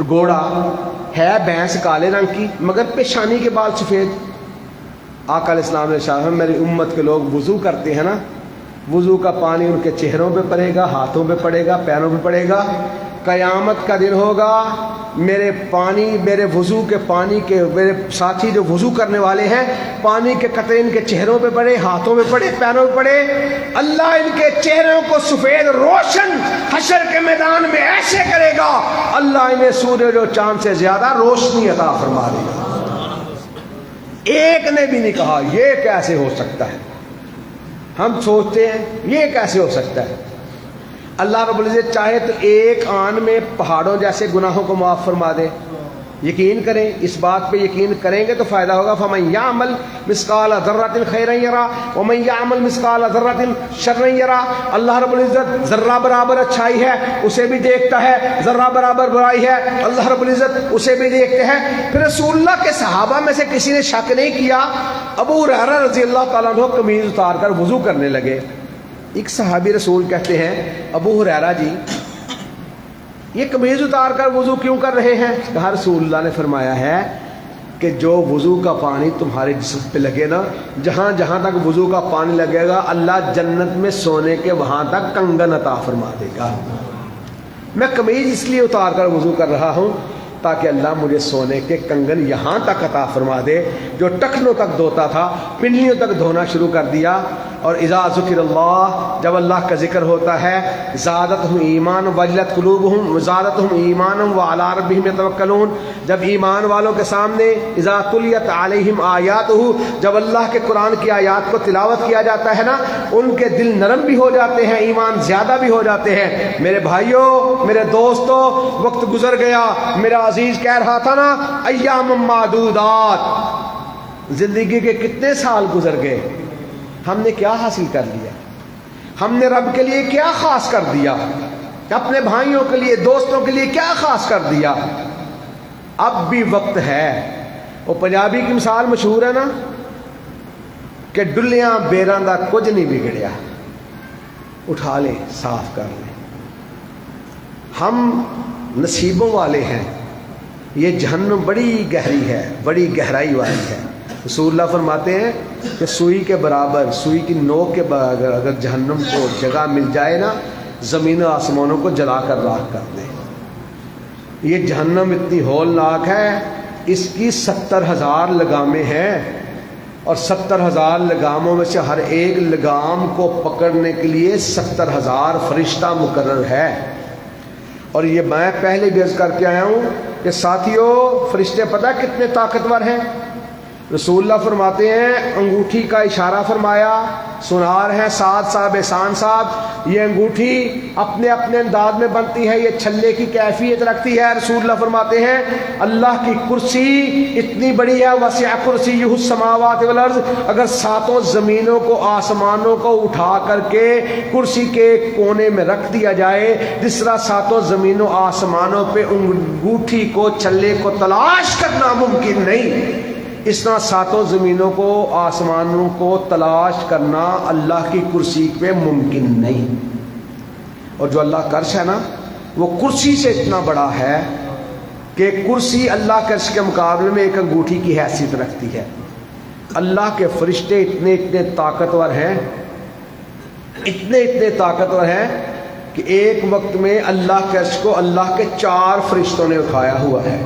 گھوڑا ہے بھینس کالے رنگ کی مگر پیشانی کے بال سفید۔ آقا علیہ السلام نے شاہ میری امت کے لوگ وضو کرتے ہیں نا، وضو کا پانی ان کے چہروں پہ پڑے گا، ہاتھوں پہ پڑے گا، پیروں پہ پڑے گا۔ قیامت کا دن ہوگا، میرے وضو کے پانی کے میرے ساتھی جو وضو کرنے والے ہیں، پانی کے قطرے ان کے چہروں پہ پڑے، ہاتھوں پہ پڑے، پیروں پہ پڑے، اللہ ان کے چہروں کو سفید روشن حشر کے میدان میں ایسے کرے گا، اللہ انہیں سورج اور چاند سے زیادہ روشنی عطا فرما دے گا۔ ایک نے بھی نہیں کہا یہ کیسے ہو سکتا ہے۔ ہم سوچتے ہیں یہ کیسے ہو سکتا ہے۔ اللہ رب العزت چاہے تو ایک آن میں پہاڑوں جیسے گناہوں کو معاف فرما دے۔ یقین کریں، اس بات پہ یقین کریں گے تو فائدہ ہوگا۔ فَمَن يَعْمَلْ مِثْقَالَ ذَرَّةٍ خَيْرًا يَرَهُ وَمَن يَعْمَلْ مِثْقَالَ ذَرَّةٍ شَرًّا يَرَهُ۔ اللہ رب العزت ذرہ برابر اچھائی ہے اسے بھی دیکھتا ہے، ذرہ برابر برائی ہے اللہ رب العزت اسے بھی دیکھتے ہیں۔ پھر رسول اللہ کے صحابہ میں سے کسی نے شک نہیں کیا۔ ابو ہریرہ رضی اللہ تعالیٰ عنہ قمیض اتار کر وضو کرنے لگے۔ ایک صحابی رسول کہتے ہیں ابو ہریرہ جی، یہ قمیض اتار کر وضو کیوں کر رہے ہیں؟ کہا رسول اللہ نے فرمایا ہے کہ جو وضو کا پانی تمہارے جسم پہ لگے نا، جہاں جہاں تک وضو کا پانی لگے گا اللہ جنت میں سونے کے وہاں تک کنگن عطا فرما دے گا۔ میں قمیض اس لیے اتار کر وضو کر رہا ہوں تاکہ اللہ مجھے سونے کے کنگن یہاں تک عطا فرما دے جو ٹخنوں تک دھوتا تھا، پنڈلیوں تک دھونا شروع کر دیا۔ اور اذا ذکر اللہ، جب اللہ کا ذکر ہوتا ہے، زادتہم ایمان وجلت قلوبہم زادتہم ایمانا وعلی ربہم یتوکلون، جب ایمان والوں کے سامنے اذا تلیت علیہم آیاتہ، جب اللہ کے قرآن کی آیات کو تلاوت کیا جاتا ہے نا، ان کے دل نرم بھی ہو جاتے ہیں، ایمان زیادہ بھی ہو جاتے ہیں۔ میرے بھائیوں، میرے دوستوں، وقت گزر گیا، میرا عزیز کہہ رہا تھا نا ایام معدودات، زندگی کے کتنے سال گزر گئے، ہم نے کیا حاصل کر لیا، ہم نے رب کے لیے کیا خاص کر دیا، اپنے بھائیوں کے لیے، دوستوں کے لیے کیا خاص کر دیا۔ اب بھی وقت ہے۔ وہ پنجابی کی مثال مشہور ہے نا کہ ڈلیاں بیراں دا کچھ نہیں بگڑیا، اٹھا لیں، صاف کر لیں۔ ہم نصیبوں والے ہیں، یہ جہنم بڑی گہری ہے، بڑی گہرائی والی ہے۔ رسول اللہ فرماتے ہیں کہ سوئی کے برابر، سوئی کی نوک کے برابر اگر جہنم کو جگہ مل جائے نا، زمین و آسمانوں کو جلا کر راکھ کر دے۔ یہ جہنم اتنی ہولناک ہے، اس کی 70,000 لگامیں ہیں، اور 70,000 لگاموں میں سے ہر ایک لگام کو پکڑنے کے لیے 70,000 فرشتہ مقرر ہے۔ اور یہ میں پہلے بھی عرض کر کے آیا ہوں کہ ساتھیوں، فرشتے پتہ کتنے طاقتور ہیں۔ رسول اللہ فرماتے ہیں، انگوٹھی کا اشارہ فرمایا، سنار ہیں 7 صاحب احسان صاحب، یہ انگوٹھی اپنے اپنے انداز میں بنتی ہے، یہ چھلے کی کیفیت رکھتی ہے۔ رسول اللہ فرماتے ہیں اللہ کی کرسی اتنی بڑی ہے، وسع کرسیہ السماوات والارض، اگر 7 زمینوں کو، آسمانوں کو اٹھا کر کے کرسی کے ایک کونے میں رکھ دیا جائے، جس طرح 7 زمینوں آسمانوں پہ انگوٹھی کو، چھلے کو تلاش کرنا ممکن نہیں، اس طرح 7 زمینوں کو، آسمانوں کو تلاش کرنا اللہ کی کرسی پہ ممکن نہیں۔ اور جو اللہ کا عرش ہے نا، وہ کرسی سے اتنا بڑا ہے کہ کرسی اللہ کے عرش کے مقابلے میں ایک انگوٹھی کی حیثیت رکھتی ہے۔ اللہ کے فرشتے اتنے اتنے طاقتور ہیں، اتنے طاقتور ہیں کہ ایک وقت میں اللہ کے عرش کو اللہ کے 4 فرشتوں نے اٹھایا ہوا ہے۔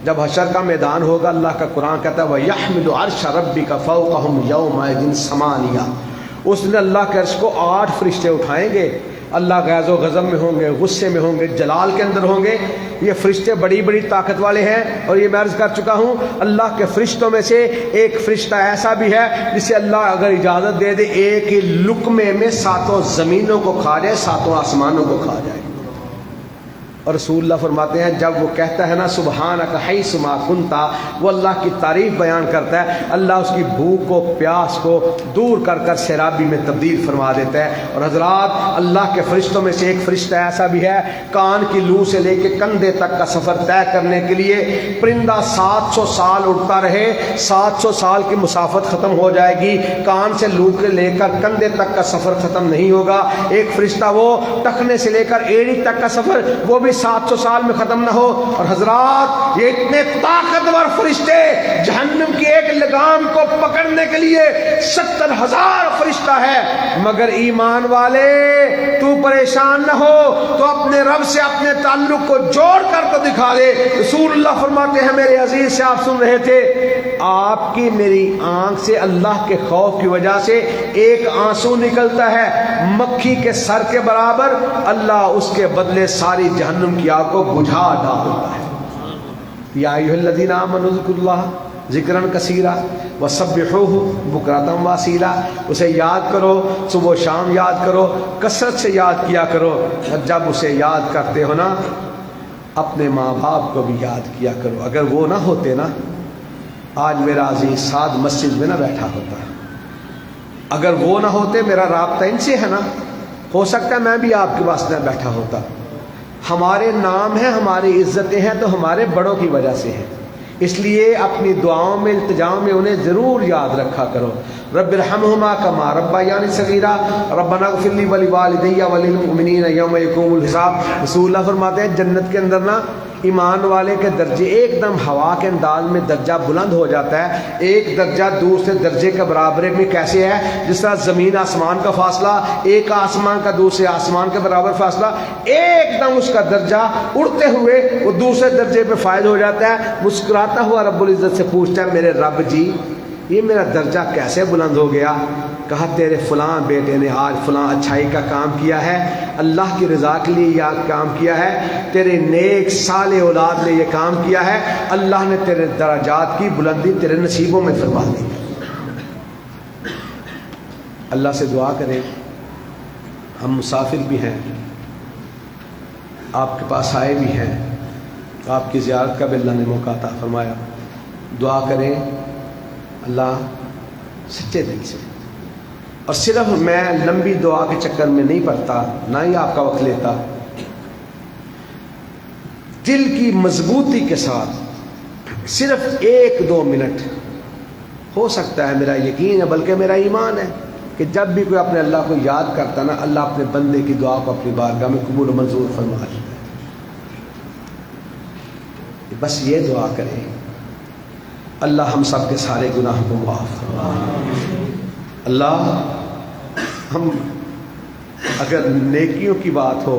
جب حشر کا میدان ہوگا، اللہ کا قرآن کہتا ہے وَيَحْمِلُ عَرْشَ رَبِّكَ فَوْقَهُمْ يَوْمَئِذٍ ثَمَانِيَةٌ، اس دن اللہ کے عرش کو 8 فرشتے اٹھائیں گے۔ اللہ غیظ و غضب میں ہوں گے، غصے میں ہوں گے، جلال کے اندر ہوں گے۔ یہ فرشتے بڑی بڑی طاقت والے ہیں، اور یہ میں عرض کر چکا ہوں، اللہ کے فرشتوں میں سے ایک فرشتہ ایسا بھی ہے جسے اللہ اگر اجازت دے دے ایک ہی لقمے میں 7 زمینوں کو کھا جائے، 7 آسمانوں کو کھا جائے۔ اور رسول اللہ فرماتے ہیں جب وہ کہتا ہے نا سبحانک حیث ما کنتا، وہ اللہ کی تعریف بیان کرتا ہے، اللہ اس کی بھوک کو، پیاس کو دور کر کر سیرابی میں تبدیل فرما دیتا ہے۔ اور حضرات، اللہ کے فرشتوں میں سے ایک فرشتہ ایسا بھی ہے، کان کی لو سے لے کے کندھے تک کا سفر طے کرنے کے لیے پرندہ 700 سال اڑتا رہے، 700 سال کی مسافت ختم ہو جائے گی، کان سے لو کے لے کر کندھے تک کا سفر ختم نہیں ہوگا۔ ایک فرشتہ وہ ٹخنے سے لے کر ایڑی تک کا سفر، وہ بھی 700 سال میں ختم نہ ہو۔ اور حضرات، یہ اتنے طاقتور فرشتے جہنم کی ایک لگام کو پکڑنے کے لیے 70,000 فرشتہ ہے۔ مگر ایمان والے، تو پریشان نہ ہو، تو اپنے رب سے اپنے تعلق کو جوڑ کر تو دکھا دے۔ رسول اللہ فرماتے ہیں، میرے عزیز سے آپ سن رہے تھے، آپ کی میری آنکھ سے اللہ کے خوف کی وجہ سے ایک آنسو نکلتا ہے مکھی کے سر کے برابر، اللہ اس کے بدلے ساری جہنم کی آگ کو بجھا ڈالتا ہے۔ یا ایھا الذین آمنوا اذکروا اللہ ذکرا کثیرا وسبحوہ بکرۃ واصیلا، اسے یاد کرو، صبح و شام یاد کرو، کثرت سے یاد کیا کرو۔ اور جب اسے یاد کرتے ہو نا، اپنے ماں باپ کو بھی یاد کیا کرو۔ اگر وہ نہ ہوتے نا، آج میرا عزیز سعد مسجد میں نہ بیٹھا ہوتا۔ اگر وہ نہ ہوتے، میرا رابطہ ان سے ہے نا، ہو سکتا ہے میں بھی آپ کے پاس نہ بیٹھا ہوتا۔ ہمارے نام ہیں، ہماری عزتیں ہیں، تو ہمارے بڑوں کی وجہ سے ہیں۔ اس لیے اپنی دعاؤں میں، التجاؤں میں انہیں ضرور یاد رکھا کرو۔ رب ارحمہما کما ربیانی صغیرا ربنا اغفر لی ولوالدی وللمؤمنین یوم یقوم الحساب۔ رسول اللہ فرماتے ہیں جنت کے اندر نا ایمان والے کے درجے ایک دم ہوا کے انداز میں درجہ بلند ہو جاتا ہے. ایک درجہ دوسرے درجے کے برابر میں کیسے ہے؟ جس طرح زمین آسمان کا فاصلہ، ایک آسمان کا دوسرے آسمان کے برابر فاصلہ، ایک دم اس کا درجہ اڑتے ہوئے وہ دوسرے درجے پہ فائز ہو جاتا ہے. مسکراتا ہوا رب العزت سے پوچھتا ہے میرے رب جی یہ میرا درجہ کیسے بلند ہو گیا؟ کہا تیرے فلاں بیٹے نے آج فلاں اچھائی کا کام کیا ہے، اللہ کی رضا کے لیے یہ کام کیا ہے، تیرے نیک صالح اولاد نے یہ کام کیا ہے، اللہ نے تیرے درجات کی بلندی تیرے نصیبوں میں فرما دی. اللہ سے دعا کریں. ہم مسافر بھی ہیں، آپ کے پاس آئے بھی ہیں، آپ کی زیارت کا بھی اللہ نے موقع عطا فرمایا. دعا کریں اللہ سچے دل سے. اور صرف میں لمبی دعا کے چکر میں نہیں پڑتا، نہ ہی آپ کا وقت لیتا. دل کی مضبوطی کے ساتھ صرف 1-2 منٹ ہو سکتا ہے، میرا یقین ہے بلکہ میرا ایمان ہے کہ جب بھی کوئی اپنے اللہ کو یاد کرتا نا، اللہ اپنے بندے کی دعا کو اپنی بارگاہ میں قبول و منظور فرما لیتا ہے. بس یہ دعا کریں اللہ ہم سب کے سارے گناہوں کو معاف فرمائے. اللہ ہم اگر نیکیوں کی بات ہو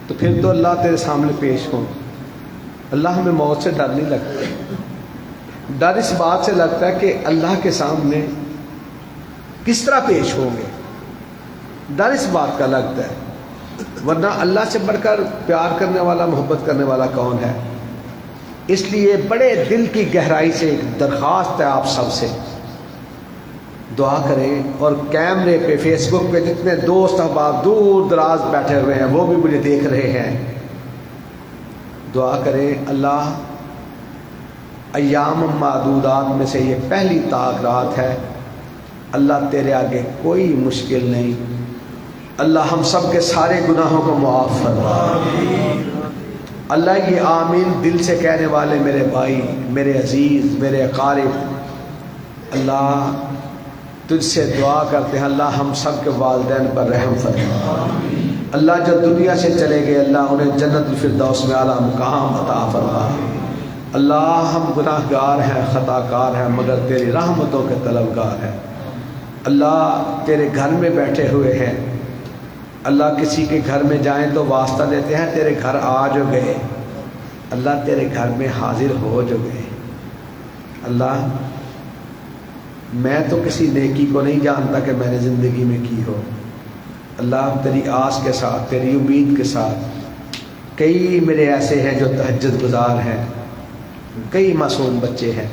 تو پھر تو اللہ تیرے سامنے پیش ہوں. اللہ ہمیں موت سے ڈر نہیں لگتا، ڈر اس بات سے لگتا ہے کہ اللہ کے سامنے کس طرح پیش ہوں گے، ڈر اس بات کا لگتا ہے. ورنہ اللہ سے بڑھ کر پیار کرنے والا، محبت کرنے والا کون ہے؟ اس لیے بڑے دل کی گہرائی سے ایک درخواست ہے آپ سب سے، دعا کریں. اور کیمرے پہ، فیس بک پہ جتنے دوست احباب دور دراز بیٹھے ہوئے ہیں وہ بھی مجھے دیکھ رہے ہیں، دعا کریں اللہ ایام معدودات میں سے یہ پہلی طاق رات ہے، اللہ تیرے آگے کوئی مشکل نہیں. اللہ ہم سب کے سارے گناہوں کو معاف فرما. اللہ یہ آمین دل سے کہنے والے میرے بھائی، میرے عزیز، میرے اقارب، اللہ تجھ سے دعا کرتے ہیں اللہ ہم سب کے والدین پر رحم فرما. اللہ جو دنیا سے چلے گئے اللہ انہیں جنت الفردوس میں اعلیٰ مقام عطا فرما. اللہ ہم گناہ گار ہیں، خطا کار ہیں، مگر تیری رحمتوں کے طلبگار ہیں. اللہ تیرے گھر میں بیٹھے ہوئے ہیں، اللہ کسی کے گھر میں جائیں تو واسطہ دیتے ہیں تیرے گھر آ جو گئے، اللہ تیرے گھر میں حاضر ہو جو گئے. اللہ میں تو کسی نیکی کو نہیں جانتا کہ میں نے زندگی میں کی ہو. اللہ تیری آس کے ساتھ، تیری امید کے ساتھ، کئی میرے ایسے ہیں جو تہجد گزار ہیں، کئی معصوم بچے ہیں.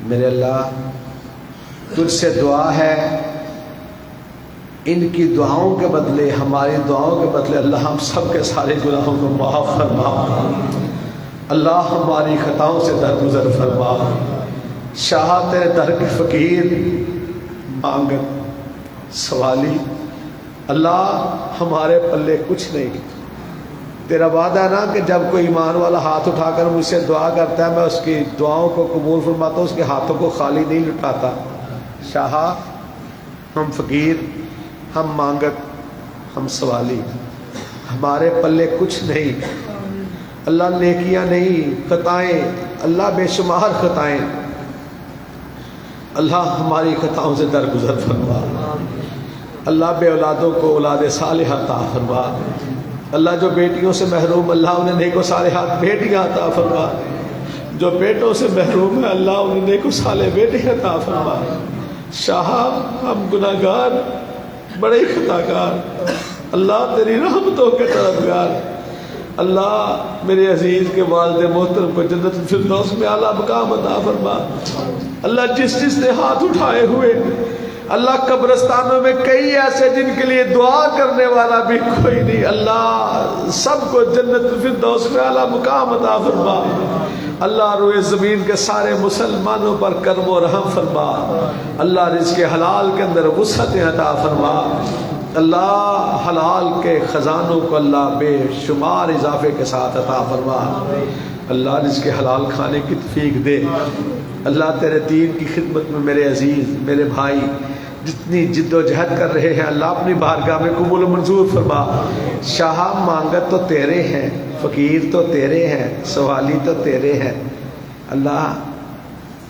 میرے اللہ تجھ سے دعا ہے ان کی دعاؤں کے بدلے، ہماری دعاؤں کے بدلے اللہ ہم سب کے سارے گناہوں کو معاف فرما. اللہ ہماری خطاؤں سے درگزر فرما. شاہ تیرے در کے فقیر، مانگت، سوالی، اللہ ہمارے پلے کچھ نہیں. تیرا وعدہ ہے نا کہ جب کوئی ایمان والا ہاتھ اٹھا کر مجھ سے دعا کرتا ہے میں اس کی دعاؤں کو قبول فرماتا ہوں، اس کے ہاتھوں کو خالی نہیں لٹاتا. شاہ ہم فقیر، ہم مانگت، ہم سوالی، ہمارے پلے کچھ نہیں. اللہ نیکیاں نہیں، خطائیں، اللہ بے شمار خطائیں، اللہ ہماری خطاؤں سے درگزر فرما. اللہ بے اولادوں کو اولاد صالحہ عطا فرما. اللہ جو بیٹیوں سے محروم اللہ انہیں نیک و صالحات بیٹیاں عطا فرما. جو بیٹوں سے محروم ہے اللہ انہیں نیک و صالح بیٹے عطا فرما. شاہ ہم گناہ گار، بڑے خطا کار، اللہ تیری رحمتوں کے طلبگار. اللہ میرے عزیز کے والد محترم کو جنت الفردوس میں اعلیٰ مقام عطا فرما. اللہ جس جس نے ہاتھ اٹھائے ہوئے، اللہ قبرستانوں میں کئی ایسے جن کے لیے دعا کرنے والا بھی کوئی نہیں، اللہ سب کو جنت الفردوس میں اعلیٰ مقام عطا فرما. اللہ روئے زمین کے سارے مسلمانوں پر کرم و رحم فرما. اللہ رزق حلال کے اندر وسعت عطا فرما. اللہ حلال کے خزانوں کو اللہ بے شمار اضافے کے ساتھ عطا فرما. اللہ رزق حلال کھانے کی توفیق دے. اللہ تیرے دین کی خدمت میں میرے عزیز، میرے بھائی جتنی جد و جہد کر رہے ہیں اللہ اپنی بارگاہ میں قبول و منظور فرما۔ شاہ مانگت تو تیرے ہیں، فقیر تو تیرے ہیں، سوالی تو تیرے ہیں۔ اللہ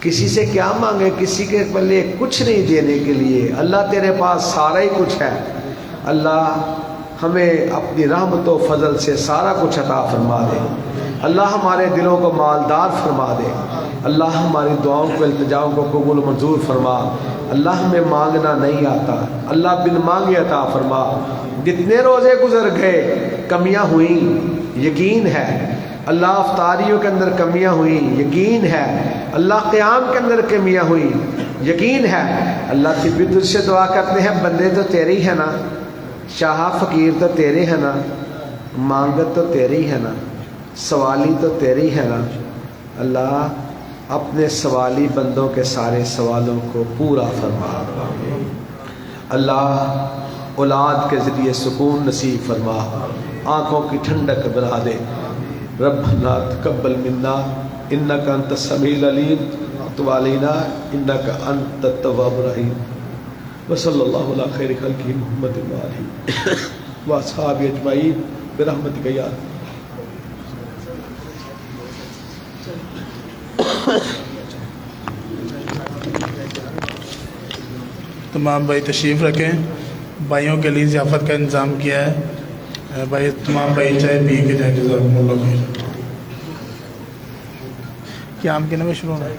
کسی سے کیا مانگے، کسی کے پلے کچھ نہیں دینے کے لیے، اللہ تیرے پاس سارا ہی کچھ ہے۔ اللہ ہمیں اپنی رحمت و فضل سے سارا کچھ عطا فرما دے۔ اللہ ہمارے دلوں کو مالدار فرما دے۔ اللہ ہماری دعاؤں کو، التجاؤں کو قبول و منظور فرما۔ اللہ ہمیں مانگنا نہیں آتا، اللہ بن مانگے عطا فرما۔ جتنے روزے گزر گئے کمیاں ہوئیں یقین ہے، اللہ افطاریوں کے اندر کمیاں ہوئیں یقین ہے، اللہ قیام کے اندر کمیاں ہوئیں یقین ہے۔ اللہ کی بھی تجھ سے دعا کرتے ہیں، بندے تو تیری ہے نا، شاہ فقیر تو تیرے ہے نا، مانگت تو تیری ہے نا، سوالی تو تیری ہے نا۔ اللہ اپنے سوالی بندوں کے سارے سوالوں کو پورا فرما۔ اللہ اولاد کے ذریعے سکون نصیب فرما، آنکھوں کی ٹھنڈک بنا دے۔ ربنا تقبل منا انک انت السمیع العلیم وتب علینا انک انت التواب الرحیم۔ وصلی اللہ علی خیر خلقہ محمد وآلہ واصحابہ اجمعین برحمتک یا تمام بھائی تشریف رکھیں۔ بھائیوں کے لیے ضیافت کا انتظام کیا ہے، بھائی تمام بھائی چائے پی کے جائیں، جزاکم اللہ خیر۔ کیا آم کے نمبر شروع ہونا ہے؟